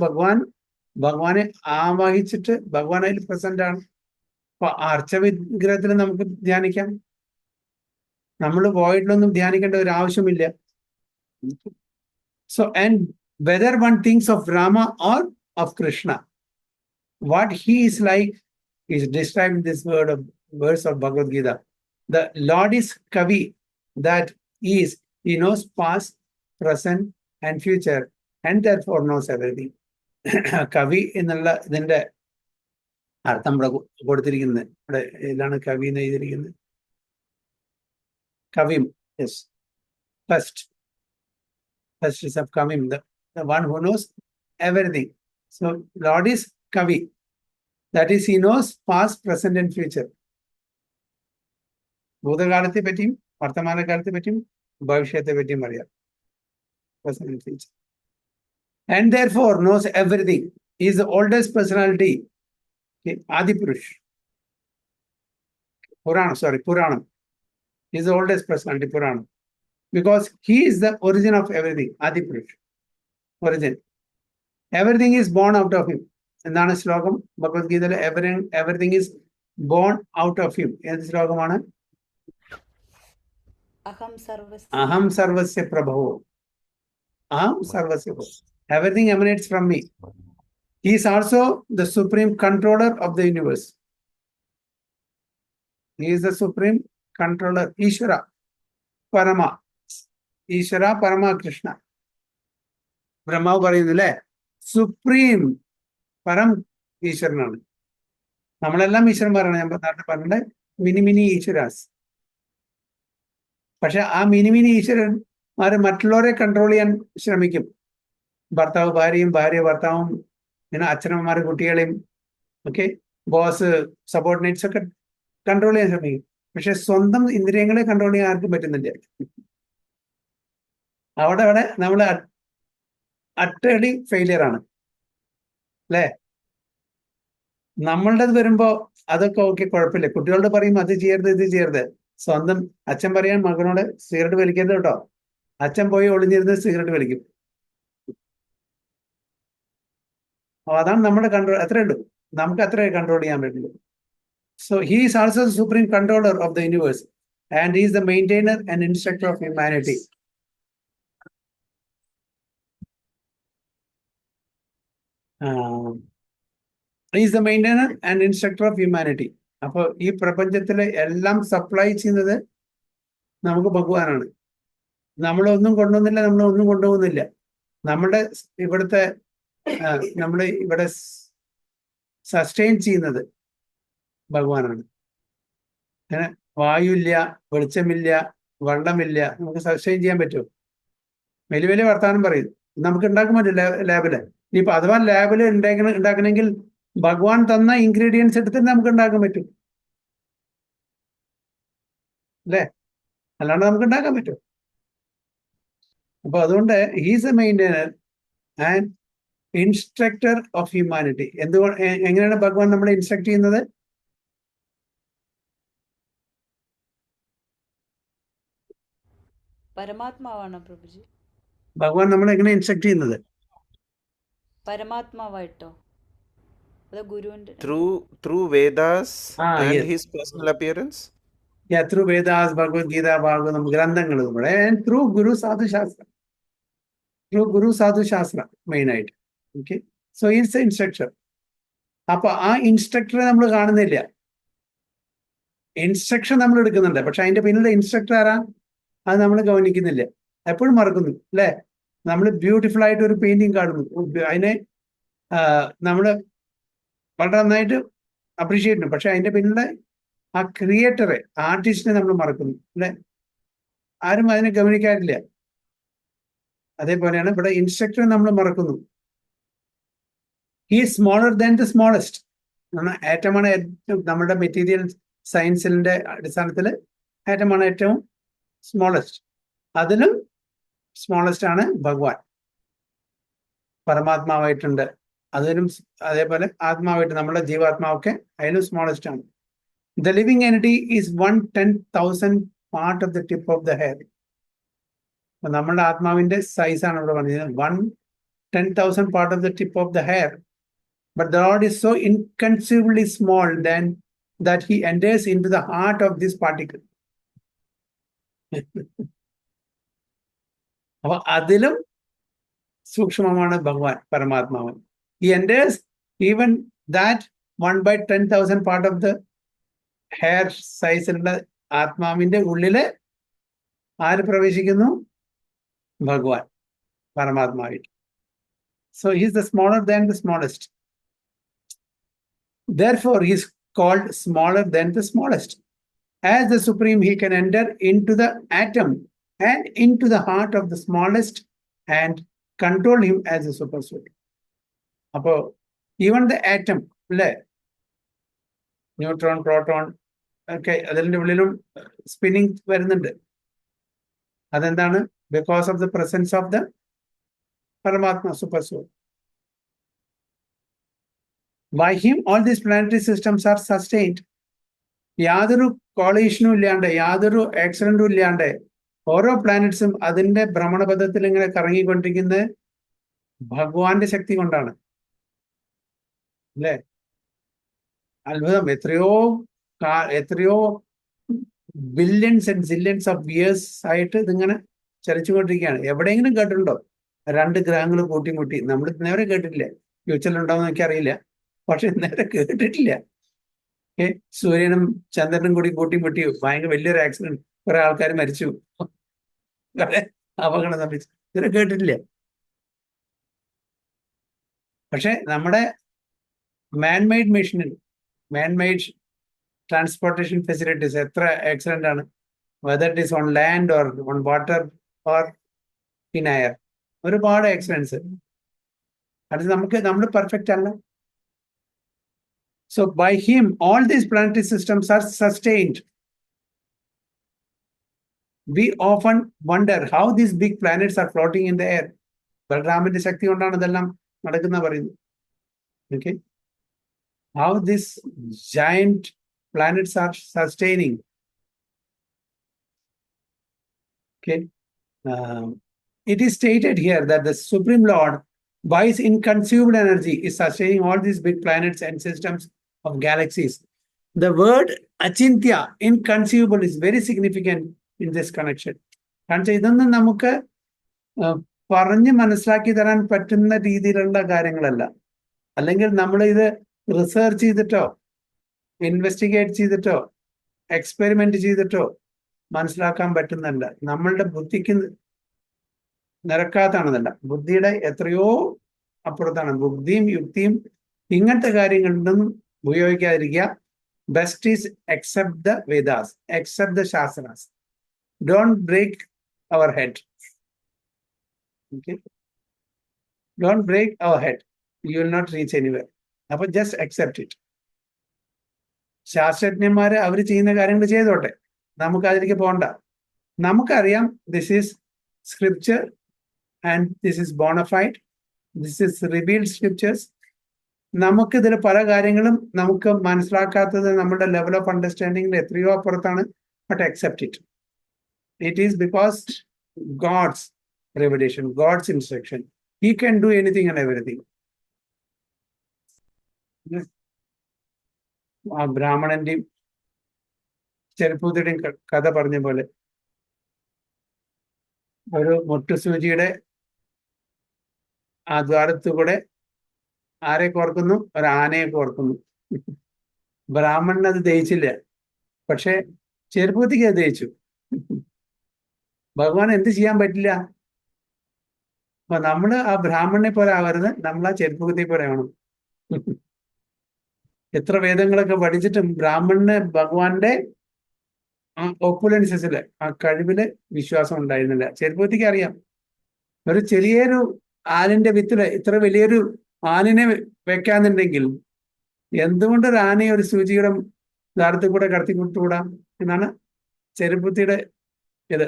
ഭഗവാനെ ആവാഹിച്ചിട്ട് ഭഗവാൻ അതിൽ പ്രസന്റ് ആണ്. അപ്പൊ ആ അർച്ചവിഗ്രഹത്തിൽ നമുക്ക് ധ്യാനിക്കാം. നമ്മൾ വോയിഡിലൊന്നും ധ്യാനിക്കേണ്ട ഒരു ആവശ്യമില്ല. So, and whether one thinks of Rama or of Krishna, what he is like is described in this verse of Bhagavad Gita. The Lord is Kavi, that is, he knows past, present, and future, and therefore knows everything. Kavi എന്നുള്ള ഇതിന്റെ അർത്ഥം ഇവിടെ കൊടുത്തിരിക്കുന്നത്. ഇവിടെ ഏതാണ് കവി എന്ന് എഴുതിയിരിക്കുന്നത്? Kavim, yes. First is of Kavim, the one who knows everything. So Lord is Kavi. That is, he knows past, present, and future. ഭൂതകാലത്തെ പറ്റിയും വർത്തമാനകാലത്തെ പറ്റിയും ഭവിഷ്യത്തെ പറ്റിയും അറിയാം. Present and future. And therefore knows everything. He is the oldest personality. Okay. Adipurush. Puranam. He is the oldest personality, Puranam. Because he is the origin of everything. Adipurush. Origin. Everything is born out of him. എന്താണ് ശ്ലോകം ഭഗവത്ഗീതയിലെ? everything is born out of him. ഏത് ശ്ലോകമാണ്? അഹം സർവസ്യ പ്രഭവോ. Aham sarvasya prabhu. Everything emanates from me. He is also the supreme controller of the universe. He is the supreme controller. Ishvara Parama. Ishvara Parama Krishna. Brahma പറയുന്നില്ലേ? സുപ്രീം പരം ഈശ്വരനാണ്. നമ്മളെല്ലാം ഈശ്വരന്മാരാണ്. ഞാൻ നേരത്തെ പറഞ്ഞത് മിനി ഈശ്വരാസ്. പക്ഷെ ആ മിനി ഈശ്വരന്മാര് മറ്റുള്ളവരെ കൺട്രോൾ ചെയ്യാൻ ശ്രമിക്കും. ഭർത്താവ് ഭാര്യയും, ഭാര്യ ഭർത്താവും, പിന്നെ അച്ഛനമ്മമാര് കുട്ടികളെയും, ഓക്കെ, ബോസ് സബോർഡിനേറ്റ്സ് ഒക്കെ കൺട്രോൾ ചെയ്യാൻ ശ്രമിക്കും. പക്ഷെ സ്വന്തം ഇന്ദ്രിയങ്ങളെ കൺട്രോൾ ചെയ്യാൻ ആർക്കും പറ്റുന്നില്ല. അവിടെ നമ്മൾ അട്ടേളി ഫെയിലിയർ ആണ് അല്ലേ? നമ്മളുടേത് വരുമ്പോ അതൊക്കെ ഓക്കെ, കുഴപ്പമില്ല. കുട്ടികളോട് പറയും അത് ചെയ്യരുത് ഇത് ചെയ്യരുത്. സ്വന്തം അച്ഛൻ പറയാൻ മകനോട് സിഗരറ്റ് വലിക്കരുത് കേട്ടോ. അച്ഛൻ പോയി ഒളിഞ്ഞിരുന്ന് സിഗരറ്റ് വലിക്കും. അതാണ് നമ്മുടെ കൺട്രോൾ. അത്രേ ഉള്ളൂ, നമുക്ക് അത്രേ കൺട്രോൾ ചെയ്യാൻ പറ്റുള്ളൂ. So he is also the supreme controller of the universe and he is the maintainer and instructor of humanity. He is the maintainer and instructor of humanity. അപ്പൊ ഈ പ്രപഞ്ചത്തിലെ എല്ലാം സപ്ലൈ ചെയ്യുന്നത് നമുക്ക് ഭഗവാനാണ്. നമ്മളൊന്നും കൊണ്ടുവന്നില്ല, നമ്മളൊന്നും കൊണ്ടുപോകുന്നില്ല. നമ്മുടെ ഇവിടുത്തെ ഇവിടെ സസ്റ്റെയിൻ ചെയ്യുന്നത് ഭഗവാനാണ്. വായുവില്ല, വെളിച്ചമില്ല, വെള്ളമില്ല, നമുക്ക് സസ്റ്റെയിൻ ചെയ്യാൻ പറ്റുമോ? വലിയ വർത്താനം പറയും, നമുക്ക് ഉണ്ടാക്കാൻ പറ്റും ലാബില്. ഇനിയിപ്പോ അഥവാ ലാബില് ഉണ്ടാക്കണമെങ്കിൽ ഭഗവാൻ തന്ന ഇൻഗ്രീഡിയൻസ് എടുത്തിട്ട് നമുക്ക് ഉണ്ടാക്കാൻ പറ്റും അല്ലേ? അല്ലാണ്ട് നമുക്ക് ഉണ്ടാക്കാൻ പറ്റും. അപ്പൊ അതുകൊണ്ട് he's A maintainer and instructor of humanity. എങ്ങനെയാണ് ഭഗവാൻ നമ്മളെ ഇൻസ്ട്രക്ട് ചെയ്യുന്നത്? പരമാത്മാവാണ് പ്രഭുജി. ഭഗവാൻ നമ്മളെ എങ്ങനെ ഇൻസ്ട്രക്ട് ചെയ്യുന്നത്? പരമാത്മാവായിട്ടോ അതോ ഗുരുവിന്റെ? Through Vedas and yes. his personal appearance. Yeah, through Vedas, Bhagavad Gita, Bhagavatam, ഗ്രന്ഥങ്ങൾ നമ്മുടെ, and through Guru Sadhu Shastra. Through Guru Sadhu Shastra main ആയിട്ട്. Okay, so it's a instructor. അപ്പൊ ആ ഇൻസ്ട്രക്ടറെ നമ്മൾ കാണുന്നില്ല. ഇൻസ്ട്രക്ഷൻ നമ്മൾ എടുക്കുന്നുണ്ട്, പക്ഷെ അതിന്റെ പിന്നിലെ ഇൻസ്ട്രക്ടർ ആരാ അത് നമ്മൾ ഗവനിക്കുന്നില്ല. എപ്പോഴും മറക്കുന്നു അല്ലെ? നമ്മൾ ബ്യൂട്ടിഫുൾ ആയിട്ട് ഒരു പെയിന്റിങ് കാണുന്നു, അതിനെ നമ്മൾ വളരെ നന്നായിട്ട് അപ്രീഷിയേറ്റ് ചെയ്യും, പക്ഷെ അതിന്റെ പിന്നിലെ ആ ക്രിയേറ്ററെ, ആർട്ടിസ്റ്റിനെ നമ്മൾ മറക്കുന്നു അല്ലെ? ആരും അതിനെ ഗവനിക്കാറില്ല. അതേപോലെയാണ് ഇവിടെ ഇൻസ്ട്രക്ടറെ നമ്മൾ മറക്കുന്നു. He is smaller than the smallest. ആറ്റമാണ് നമ്മുടെ മെറ്റീരിയൽ സയൻസിന്റെ അടിസ്ഥാനത്തിൽ ആറ്റമാണ് ഏറ്റവും സ്മോളസ്റ്റ്. അതിലും സ്മോളസ്റ്റ് ആണ് ഭഗവാൻ. പരമാത്മാവായിട്ടുണ്ട്, അതിനും അതേപോലെ ആത്മാവായിട്ട് നമ്മുടെ ജീവാത്മാവൊക്കെ അതിലും സ്മോളസ്റ്റ് ആണ്. The living entity is 1/10,000 part of the tip of the hair. അപ്പൊ നമ്മുടെ ആത്മാവിന്റെ സൈസാണ് ഇവിടെ പറഞ്ഞത് 1/10,000 part of the tip of the hair. But the Lord is so inconceivably small that he enters into the heart of this particle. അപ്പൊ അതിലും സൂക്ഷ്മമാണ് ഭഗവാൻ പരമാത്മാവൻ. He enters even that 1/10,000 part of the hair സൈസിലുള്ള ആത്മാവിന്റെ ഉള്ളില് ആര് പ്രവേശിക്കുന്നു? ഭഗവാൻ പരമാത്മാവിൽ. So he is the smaller than the smallest. Therefore, he is called smaller than the smallest. As the Supreme, he can enter into the atom and into the heart of the smallest and control him as a super soul. Apo, even the atom, neutron, proton, okay, adinte ullilum spinning varunnuണ്ട്. അതെന്താണ്? Because of the presence of the Paramatma super soul. By him, all these planetary systems are sustained. യാതൊരു കോളീഷനും ഇല്ലാണ്ട്, യാതൊരു ആക്സിഡന്റും ഇല്ലാണ്ട് ഓരോ പ്ലാനറ്റ്സും അതിന്റെ ഭ്രമണപഥത്തിൽ ഇങ്ങനെ കറങ്ങിക്കൊണ്ടിരിക്കുന്നത് ഭഗവാന്റെ ശക്തി കൊണ്ടാണ്. അല്ലേ? അത്ഭുതം. എത്രയോ ബില്യൺസ് ആൻഡ് സില്യൺസ് ഓഫ് ഇയേഴ്സ് ആയിട്ട് ഇതിങ്ങനെ ചലിച്ചുകൊണ്ടിരിക്കുകയാണ്. എവിടെയെങ്കിലും കേട്ടിട്ടുണ്ടോ 2 ഗ്രഹങ്ങൾ കൂട്ടിമുട്ടി? നമ്മൾ നേരെ കേട്ടിട്ടില്ല. ഫ്യൂച്ചറിലുണ്ടാവും എന്നൊക്കെ അറിയില്ല, പക്ഷെ നേരെ കേട്ടിട്ടില്ല. സൂര്യനും ചന്ദ്രനും കൂടി കൂട്ടിമുട്ടി ഭയങ്കര വലിയൊരു ആക്സിഡന്റ്, കുറെ ആൾക്കാർ മരിച്ചു, അപകടം സംഭവിച്ചു. ഇതുവരെ കേട്ടിട്ടില്ല. പക്ഷെ നമ്മുടെ മാൻമെയ്ഡ് മെഷീനിൽ, മാൻമെയ്ഡ് ട്രാൻസ്പോർട്ടേഷൻ ഫെസിലിറ്റീസ് എത്ര ആക്സിഡന്റ് ആണ്, whether it is on land or on water or in air. ഒരുപാട് ആക്സിഡൻസ്. അത് നമ്മൾ പെർഫെക്റ്റ് അല്ല. So by him, all these planetary systems are sustained. We often wonder how these big planets are floating in the air. ബലരാമന്റെ ശക്തി കൊണ്ടാണ് ഇതെല്ലാം നടക്കുന്ന പറയുന്നത്. Okay, how these giant planets are sustaining. Okay, it is stated here that the Supreme Lord, by his inconceivable energy, is sustaining all these big planets and systems of galaxies. The word achintya, inconceivable, is very significant in this connection. കാരണം ഇതൊന്നും നമുക്ക് പറഞ്ഞ് മനസ്സിലാക്കി തരാൻ പറ്റുന്ന രീതിയിലുള്ള കാര്യങ്ങളല്ല. അല്ലെങ്കിൽ നമ്മൾ ഇത് റിസർച്ച് ചെയ്തിട്ടോ ഇൻവെസ്റ്റിഗേറ്റ് ചെയ്തിട്ടോ എക്സ്പെരിമെന്റ് ചെയ്തിട്ടോ മനസ്സിലാക്കാൻ പറ്റുന്നതല്ല. നമ്മളുടെ ബുദ്ധിക്ക് നിരക്കാത്താണെന്നല്ല, ബുദ്ധിയുടെ എത്രയോ അപ്പുറത്താണ്. ബുദ്ധിയും യുക്തിയും ഇങ്ങനത്തെ കാര്യങ്ങളിലൊന്നും ഉപയോഗിക്കാതിരിക്കുക. Best is accept the Vedas, accept the Shastras. Don't break our head. Okay? Don't break our head. You will not reach anywhere. അപ്പൊ just accept it. ശാസ്ത്രജ്ഞന്മാര് അവർ ചെയ്യുന്ന കാര്യങ്ങൾ ചെയ്തോട്ടെ, നമുക്ക് അതിലേക്ക് പോകണ്ട. നമുക്കറിയാം this is scripture and this is bona fide. This is revealed scriptures. നമുക്ക് ഇതിൽ പല കാര്യങ്ങളും നമുക്ക് മനസ്സിലാക്കാത്തത് നമ്മുടെ ലെവൽ ഓഫ് അണ്ടർസ്റ്റാൻഡിങ്ങിൽ എത്രയോ അപ്പുറത്താണ്. But accept it. It is because God's revelation, God's instruction. He can do anything and everything. ആ ബ്രാഹ്മണന്റെയും ചെരുപ്പൂത്തിയുടെയും കഥ പറഞ്ഞ പോലെ ഒരു മുട്ടുസൂചിയുടെ ആ ദ്വാരത്തു കൂടെ ആരെ കോർക്കുന്നു? ഒരു ആനയെ കോർക്കുന്നു. ബ്രാഹ്മണൻ അത് ദഹിച്ചില്ല, പക്ഷെ ചെരുപ്പൂത്തിക്ക് അത് ദഹിച്ചു. ഭഗവാൻ എന്ത് ചെയ്യാൻ പറ്റില്ല? അപ്പൊ നമ്മള് ആ ബ്രാഹ്മണനെ പോലെ ആവരുത്, നമ്മൾ ആ ചെരുപ്പൂത്തിയെ പോലെ ആവണം. എത്ര വേദങ്ങളൊക്കെ പഠിച്ചിട്ടും ബ്രാഹ്മണന് ഭഗവാന്റെ ആ ഒപ്പുലൻസസില്, ആ കഴിവില് വിശ്വാസം ഉണ്ടായിരുന്നില്ല. ചെരുപ്പൂത്തിക്ക് അറിയാം, ഒരു ചെറിയൊരു ആനിന്റെ വിത്തില് ഇത്ര വലിയൊരു ആനിനെ വെക്കാന്നുണ്ടെങ്കിൽ എന്തുകൊണ്ട് ഒരു ആനയെ ഒരു സൂചിയുടെ ദ്വാരത്തിൽ കൂടെ കടത്തിക്കൊടുത്തുകൂടാ എന്നാണ് ചെരുപ്പൂത്തിയുടെ ഇത്.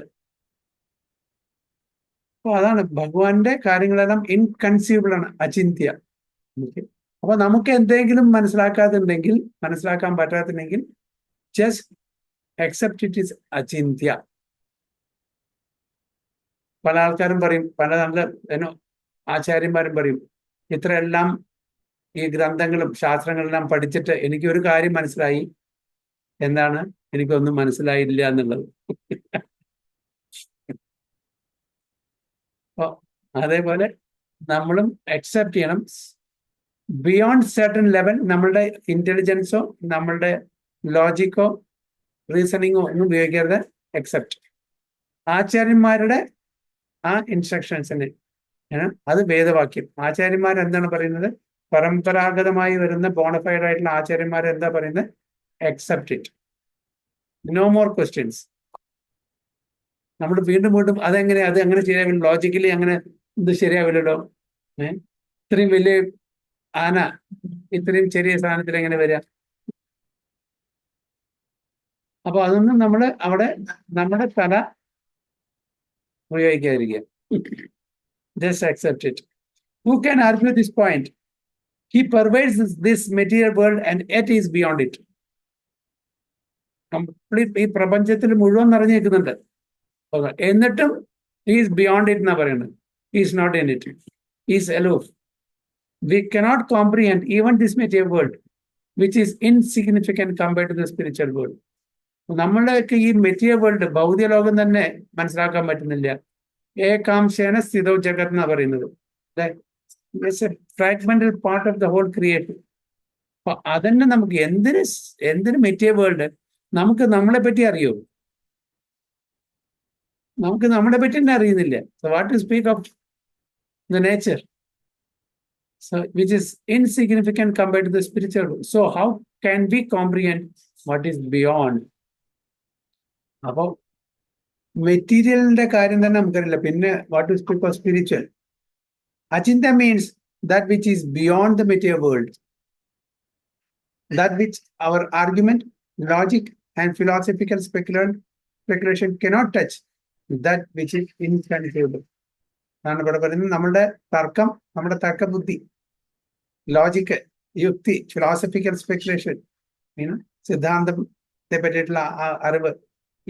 അപ്പൊ അതാണ് ഭഗവാന്റെ കാര്യങ്ങളെല്ലാം ഇൻകൺസീവബിൾ ആണ്, അചിന്ത്യ. അപ്പൊ നമുക്ക് എന്തെങ്കിലും മനസ്സിലാക്കാൻ പറ്റാത്തുണ്ടെങ്കിൽ just accept it is Achintya. പല ആൾക്കാരും പറയും, പല നല്ല ആചാര്യന്മാരും പറയും, ഇത്രയെല്ലാം ഈ ഗ്രന്ഥങ്ങളും ശാസ്ത്രങ്ങളെല്ലാം പഠിച്ചിട്ട് എനിക്ക് ഒരു കാര്യം മനസ്സിലായി. എന്താണ്? എനിക്കൊന്നും മനസ്സിലായില്ല എന്നുള്ളത്. അപ്പൊ അതേപോലെ നമ്മളും അക്സെപ്റ്റ് ചെയ്യണം. ബിയോണ്ട് സർട്ടൻ ലെവൽ നമ്മളുടെ ഇന്റലിജൻസോ നമ്മളുടെ ലോജിക്കോ റീസണിങ്ങോ ഒന്നും ഉപയോഗിക്കരുത്. അക്സെപ്റ്റ് ആചാര്യന്മാരുടെ ആ ഇൻസ്ട്രക്ഷൻസിന്. അത് വേദവാക്യം. ആചാര്യന്മാർ എന്താണ് പറയുന്നത്? പരമ്പരാഗതമായി വരുന്ന ബോണഫൈഡ് ആയിട്ടുള്ള ആചാര്യന്മാർ എന്താ പറയുന്നത്? Accept it, no more questions. നമ്മൾ വീണ്ടും വീണ്ടും അത് അങ്ങനെ ശരിയാവില്ല, ലോജിക്കലി അങ്ങനെ ഇത് ശരിയാവില്ലല്ലോ. ഇത്രയും വലിയ ആന ഇത്രയും ചെറിയ സാധനത്തിൽ എങ്ങനെ വരിക? അപ്പൊ അതൊന്നും നമ്മൾ അവിടെ നമ്മുടെ തല ഉപയോഗിക്കാതിരിക്കുക. Just accept it. Who can argue this point? He pervades this material world and yet is beyond it. Complete ഈ പ്രപഞ്ചത്തിൽ മുഴുവൻ നിറഞ്ഞു നിൽക്കുന്നുണ്ട്, എന്നിട്ടും ഈസ് ബിയോണ്ട് ഇറ്റ് എന്നാ പറയുന്നത്. Is not in it, is aloof. We cannot comprehend even this material world, which is insignificant compared to the spiritual world. നമ്മളുടെയൊക്കെ ഈ മെറ്റീരിയൽ വേൾഡ്, ഭൗതിക ലോകം തന്നെ മനസ്സിലാക്കാൻ പറ്റുന്നില്ല. ഏകാംശേന സ്ഥിതോ ജഗത് എന്നാ പറയുന്നത്. Fragmental part of the whole creation. അപ്പൊ അതന്നെ നമുക്ക് എന്തിന് മെറ്റീരിയൽ വേൾഡ്? നമുക്ക് നമ്മളെ പറ്റി അറിയോ? നമുക്ക് നമ്മളെ പറ്റി തന്നെ അറിയുന്നില്ല. So what to speak of the nature? So, which is insignificant compared to the spiritual world. So, how can we comprehend what is beyond? അപ്പോൾ മെറ്റീരിയലിന്റെ കാര്യം തന്നെ നമുക്കറിയില്ല, പിന്നെ what to speak of spiritual? Achintya means that which is beyond the material world, that which our argument, logic, and philosophical speculation cannot touch, that which is inconceivable. ആണ് ഇവിടെ പറയുന്നത്. നമ്മുടെ തർക്കം, നമ്മുടെ തർക്കബുദ്ധി, ലോജിക്ക്, യുക്തി, ഫിലോസഫിക്കൽ സ്പെക്കുലേഷൻ, സിദ്ധാന്തത്തെ പറ്റിയിട്ടുള്ള അറിവ്,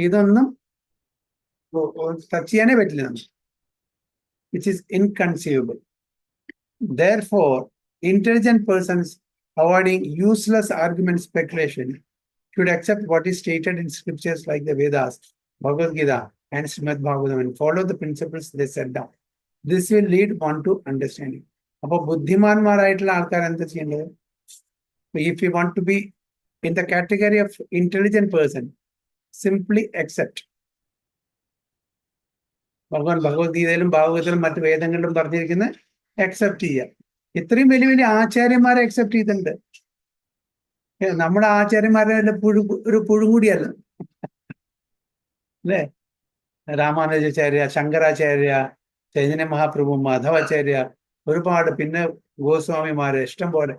ഇതൊന്നും ടച്ച് ചെയ്യാനേ പറ്റില്ല നമുക്ക്. Which is inconceivable. Therefore, intelligent persons avoiding useless argument speculation should accept what is stated in scriptures like the Vedas, Bhagavad Gita, and Srimad Bhagavatam and follow the principles they set down. This will lead on to understanding. അപ്പോൾ ബുദ്ധിമാന്മാരായിട്ടുള്ള ആൾക്കാർ എന്താ ചെയ്യേണ്ടത്? If you want to be in the category of intelligent person, simply accept. ഭഗവത്ഗീതയിലും ഭാഗവതത്തിലും മറ്റു വേദങ്ങളിലും പറഞ്ഞിരിക്കുന്ന അക്സെപ്റ്റ് ചെയ്യുക. ഇത്രയും വലിയ വലിയ ആചാര്യന്മാരെ അക്സെപ്റ്റ് ചെയ്തിട്ടുണ്ട്. നമ്മുടെ ആചാര്യന്മാരെ ഒരു പുഴുകൂടിയല്ല അല്ലേ? രാമാനുജാചാര്യ, ശങ്കരാചാര്യ, ചൈതന്യ മഹാപ്രഭു, മാധവാചാര്യ, ഒരുപാട്, പിന്നെ ഗോസ്വാമിമാര് ഇഷ്ടം പോലെ.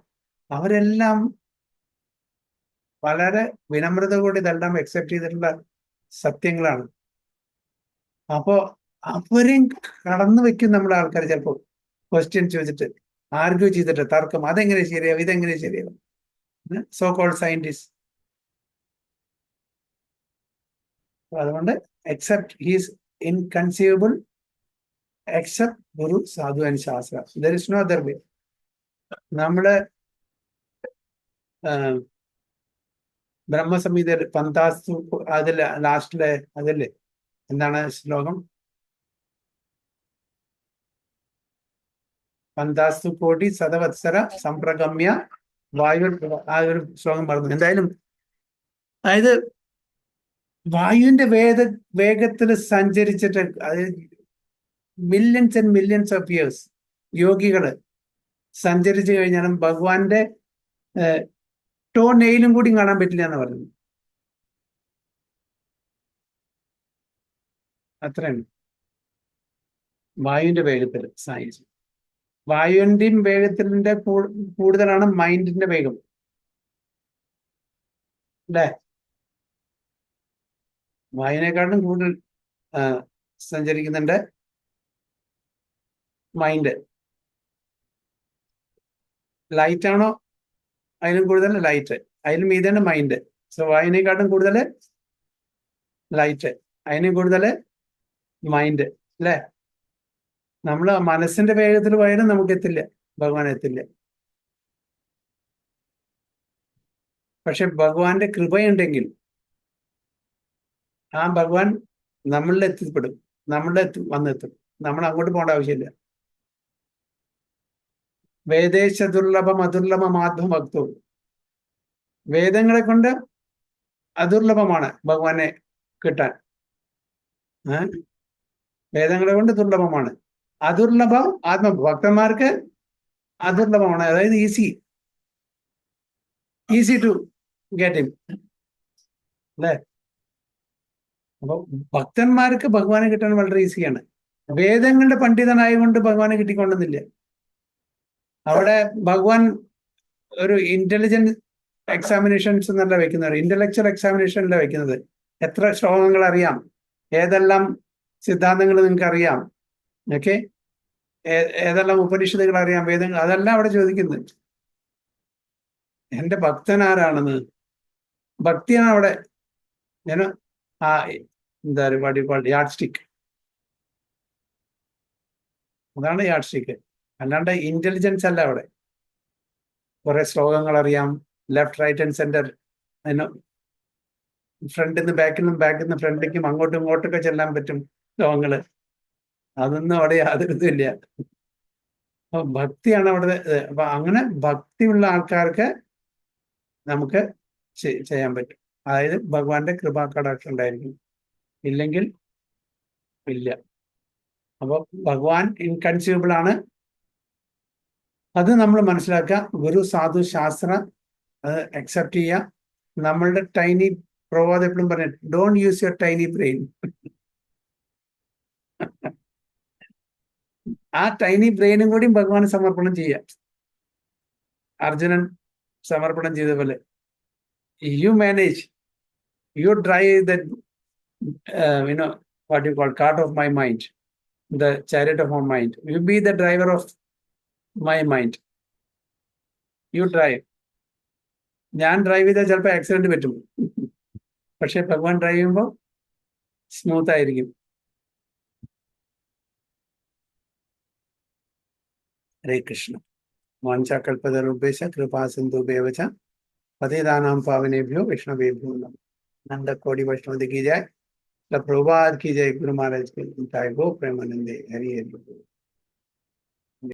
അവരെല്ലാം വളരെ വിനമ്രതയോടെ ഇതെല്ലാം അക്സെപ്റ്റ് ചെയ്തിട്ടുള്ള സത്യങ്ങളാണ്. അപ്പോ അവരെയും കടന്നു വെക്കും നമ്മുടെ ആൾക്കാർ. ചിലപ്പോൾ ക്വസ്റ്റ്യൻ ചോദിച്ചിട്ട്, ആർഗ്യൂ ചെയ്തിട്ട്, തർക്കം, അതെങ്ങനെ ശരിയാവും, ഇതെങ്ങനെ ശരിയാവും, സോ കോൾഡ് സയന്റിസ്റ്റ്. അതുകൊണ്ട് accept he is inconceivable, accept Guru, Sadhu and Shastra. There is no other way. നമ്മുടെ ബ്രഹ്മസംഹിത പന്താസ്തു അതില് ലാസ്റ്റിലെ അതല്ലേ, എന്താണ് ശ്ലോകം? പന്താസ്തു കോടി സതവത്സര സംപ്രഗമ്യ വായു, ആ ഒരു ശ്ലോകം പറഞ്ഞു. എന്തായാലും അതായത് വായുവിന്റെ വേഗത്തിൽ സഞ്ചരിച്ചിട്ട്, അത് millions and millions of years യോഗികള് സഞ്ചരിച്ചു കഴിഞ്ഞാലും ഭഗവാന്റെ ടോ നെയിലും കൂടി കാണാൻ പറ്റില്ല എന്ന് പറയുന്നു. അത്രയാണ് വായുവിന്റെ വേഗത്തിൽ സയൻസ്. വായുവിന്റെയും വേഗത്തിന്റെ കൂടുതലാണ് മൈൻഡിന്റെ വേഗം അല്ലേ? വായുവിനെക്കാട്ടും കൂടുതൽ സഞ്ചരിക്കുന്നുണ്ട് മൈൻഡ്. ലൈറ്റ് ആണോ അതിലും കൂടുതൽ ലൈറ്റ്, അതിലും മീതാണ് മൈൻഡ്. സോ അതിനെക്കാട്ടും കൂടുതൽ ലൈറ്റ്, അതിനും കൂടുതൽ മൈൻഡ് അല്ലേ? നമ്മൾ മനസ്സിന്റെ വേഗത്തിൽ പോയാലും നമുക്ക് എത്തില്ല, ഭഗവാൻ എത്തില്ല. പക്ഷെ ഭഗവാന്റെ കൃപയുണ്ടെങ്കിൽ ആ ഭഗവാൻ നമ്മളിൽ എത്തിപ്പെടും, നമ്മളുടെ വന്നെത്തും. നമ്മൾ അങ്ങോട്ട് പോകേണ്ട ആവശ്യമില്ല. വേദേശ ദുർലഭം അദുർലഭം ആത്മഭക്തവും, വേദങ്ങളെ കൊണ്ട് അദുർലഭമാണ് ഭഗവാനെ കിട്ടാൻ. വേദങ്ങളെ കൊണ്ട് ദുർലഭമാണ്. അദുർലഭം ആത്മഭക്തന്മാർക്ക് അദുർലഭമാണ്, അതായത് ഈസി ടു ഗെറ്റ് ഹിം അല്ലേ? അപ്പൊ ഭക്തന്മാർക്ക് ഭഗവാനെ കിട്ടാൻ വളരെ ഈസിയാണ്. വേദങ്ങളുടെ പണ്ഡിതനായതുകൊണ്ട് ഭഗവാനെ കിട്ടിക്കൊണ്ടെന്നില്ല. അവിടെ ഭഗവാൻ ഒരു ഇന്റലിജന്റ് എക്സാമിനേഷൻസ് എന്നല്ല വെക്കുന്നത്, ഇന്റലക്ച്വൽ എക്സാമിനേഷനല്ല വെക്കുന്നത്. എത്ര ശ്ലോകങ്ങൾ അറിയാം, ഏതെല്ലാം സിദ്ധാന്തങ്ങൾ നിങ്ങൾക്ക് അറിയാം, ഓക്കെ, ഏതെല്ലാം ഉപനിഷത്തുകൾ അറിയാം, വേദങ്ങൾ, അതെല്ലാം അവിടെ ചോദിക്കുന്നത്. എന്റെ ഭക്തൻ ആരാണെന്ന്, ഭക്തിയാണ് അവിടെ. ഞാൻ ആ എന്താ പറയുക, യാഡ് സ്റ്റിക്ക്, അതാണ് യാഡ് സ്റ്റിക്ക്. അല്ലാണ്ട് ഇന്റലിജൻസ് അല്ല അവിടെ. കുറെ ശ്ലോകങ്ങൾ അറിയാം, ലെഫ്റ്റ് റൈറ്റ് ആൻഡ് സെന്റർ, അതിന് ഫ്രണ്ടിൽ നിന്ന് ബാക്കിൽ നിന്നും ഫ്രണ്ടിലേക്കും അങ്ങോട്ടും ഇങ്ങോട്ടൊക്കെ ചെല്ലാൻ പറ്റും ശ്ലോകങ്ങള്. അതൊന്നും അവിടെ യാതൊരു ഇതുമില്ല. അപ്പൊ ഭക്തിയാണ് അവിടെ. അപ്പൊ അങ്ങനെ ഭക്തിയുള്ള ആൾക്കാർക്ക് നമുക്ക് ചെയ്യാൻ പറ്റും. അതായത് ഭഗവാന്റെ കൃപാകടാക്ഷം ഉണ്ടായിരിക്കും, ഇല്ലെങ്കിൽ ഇല്ല. അപ്പൊ ഭഗവാൻ ഇൻകൺസ്യൂബിൾ ആണ്, അത് നമ്മൾ മനസ്സിലാക്കുക. ഗുരു സാധു ശാസ്ത്ര അത് അക്സെപ്റ്റ് ചെയ്യുക. നമ്മളുടെ ടൈനി പ്രവാദം എപ്പോഴും പറഞ്ഞു, don't use your tiny brain. ആ ടൈനി ബ്രെയിനും കൂടി ഭഗവാന് സമർപ്പണം ചെയ്യുക. അർജുനൻ സമർപ്പണം ചെയ്ത പോലെ, you manage, U drive that what you call cart of my mind, the chariot of my mind. You be the driver of my mind. You drive. ഞാൻ ഡ്രൈവ് ചെയ്താൽ ചിലപ്പോൾ ആക്സിഡന്റ് പറ്റും, പക്ഷെ ഭഗവാൻ ഡ്രൈവ് ചെയ്യുമ്പോൾ സ്മൂത്ത് ആയിരിക്കും. ഹരേ കൃഷ്ണ. വാഞ്ചാകൽപതരുഭ്യശ്ച കൃപാ സിന്ധുഭ്യവ ച പതിതാനാം പാവനേഭ്യോ വൈഷ്ണവേഭ്യോ നമഃ. नंद कोटि वैष्णव की जय, प्रभुपाद की जय, गुरु महाराज की जय, गो प्रेमानंदे, हरि हरि।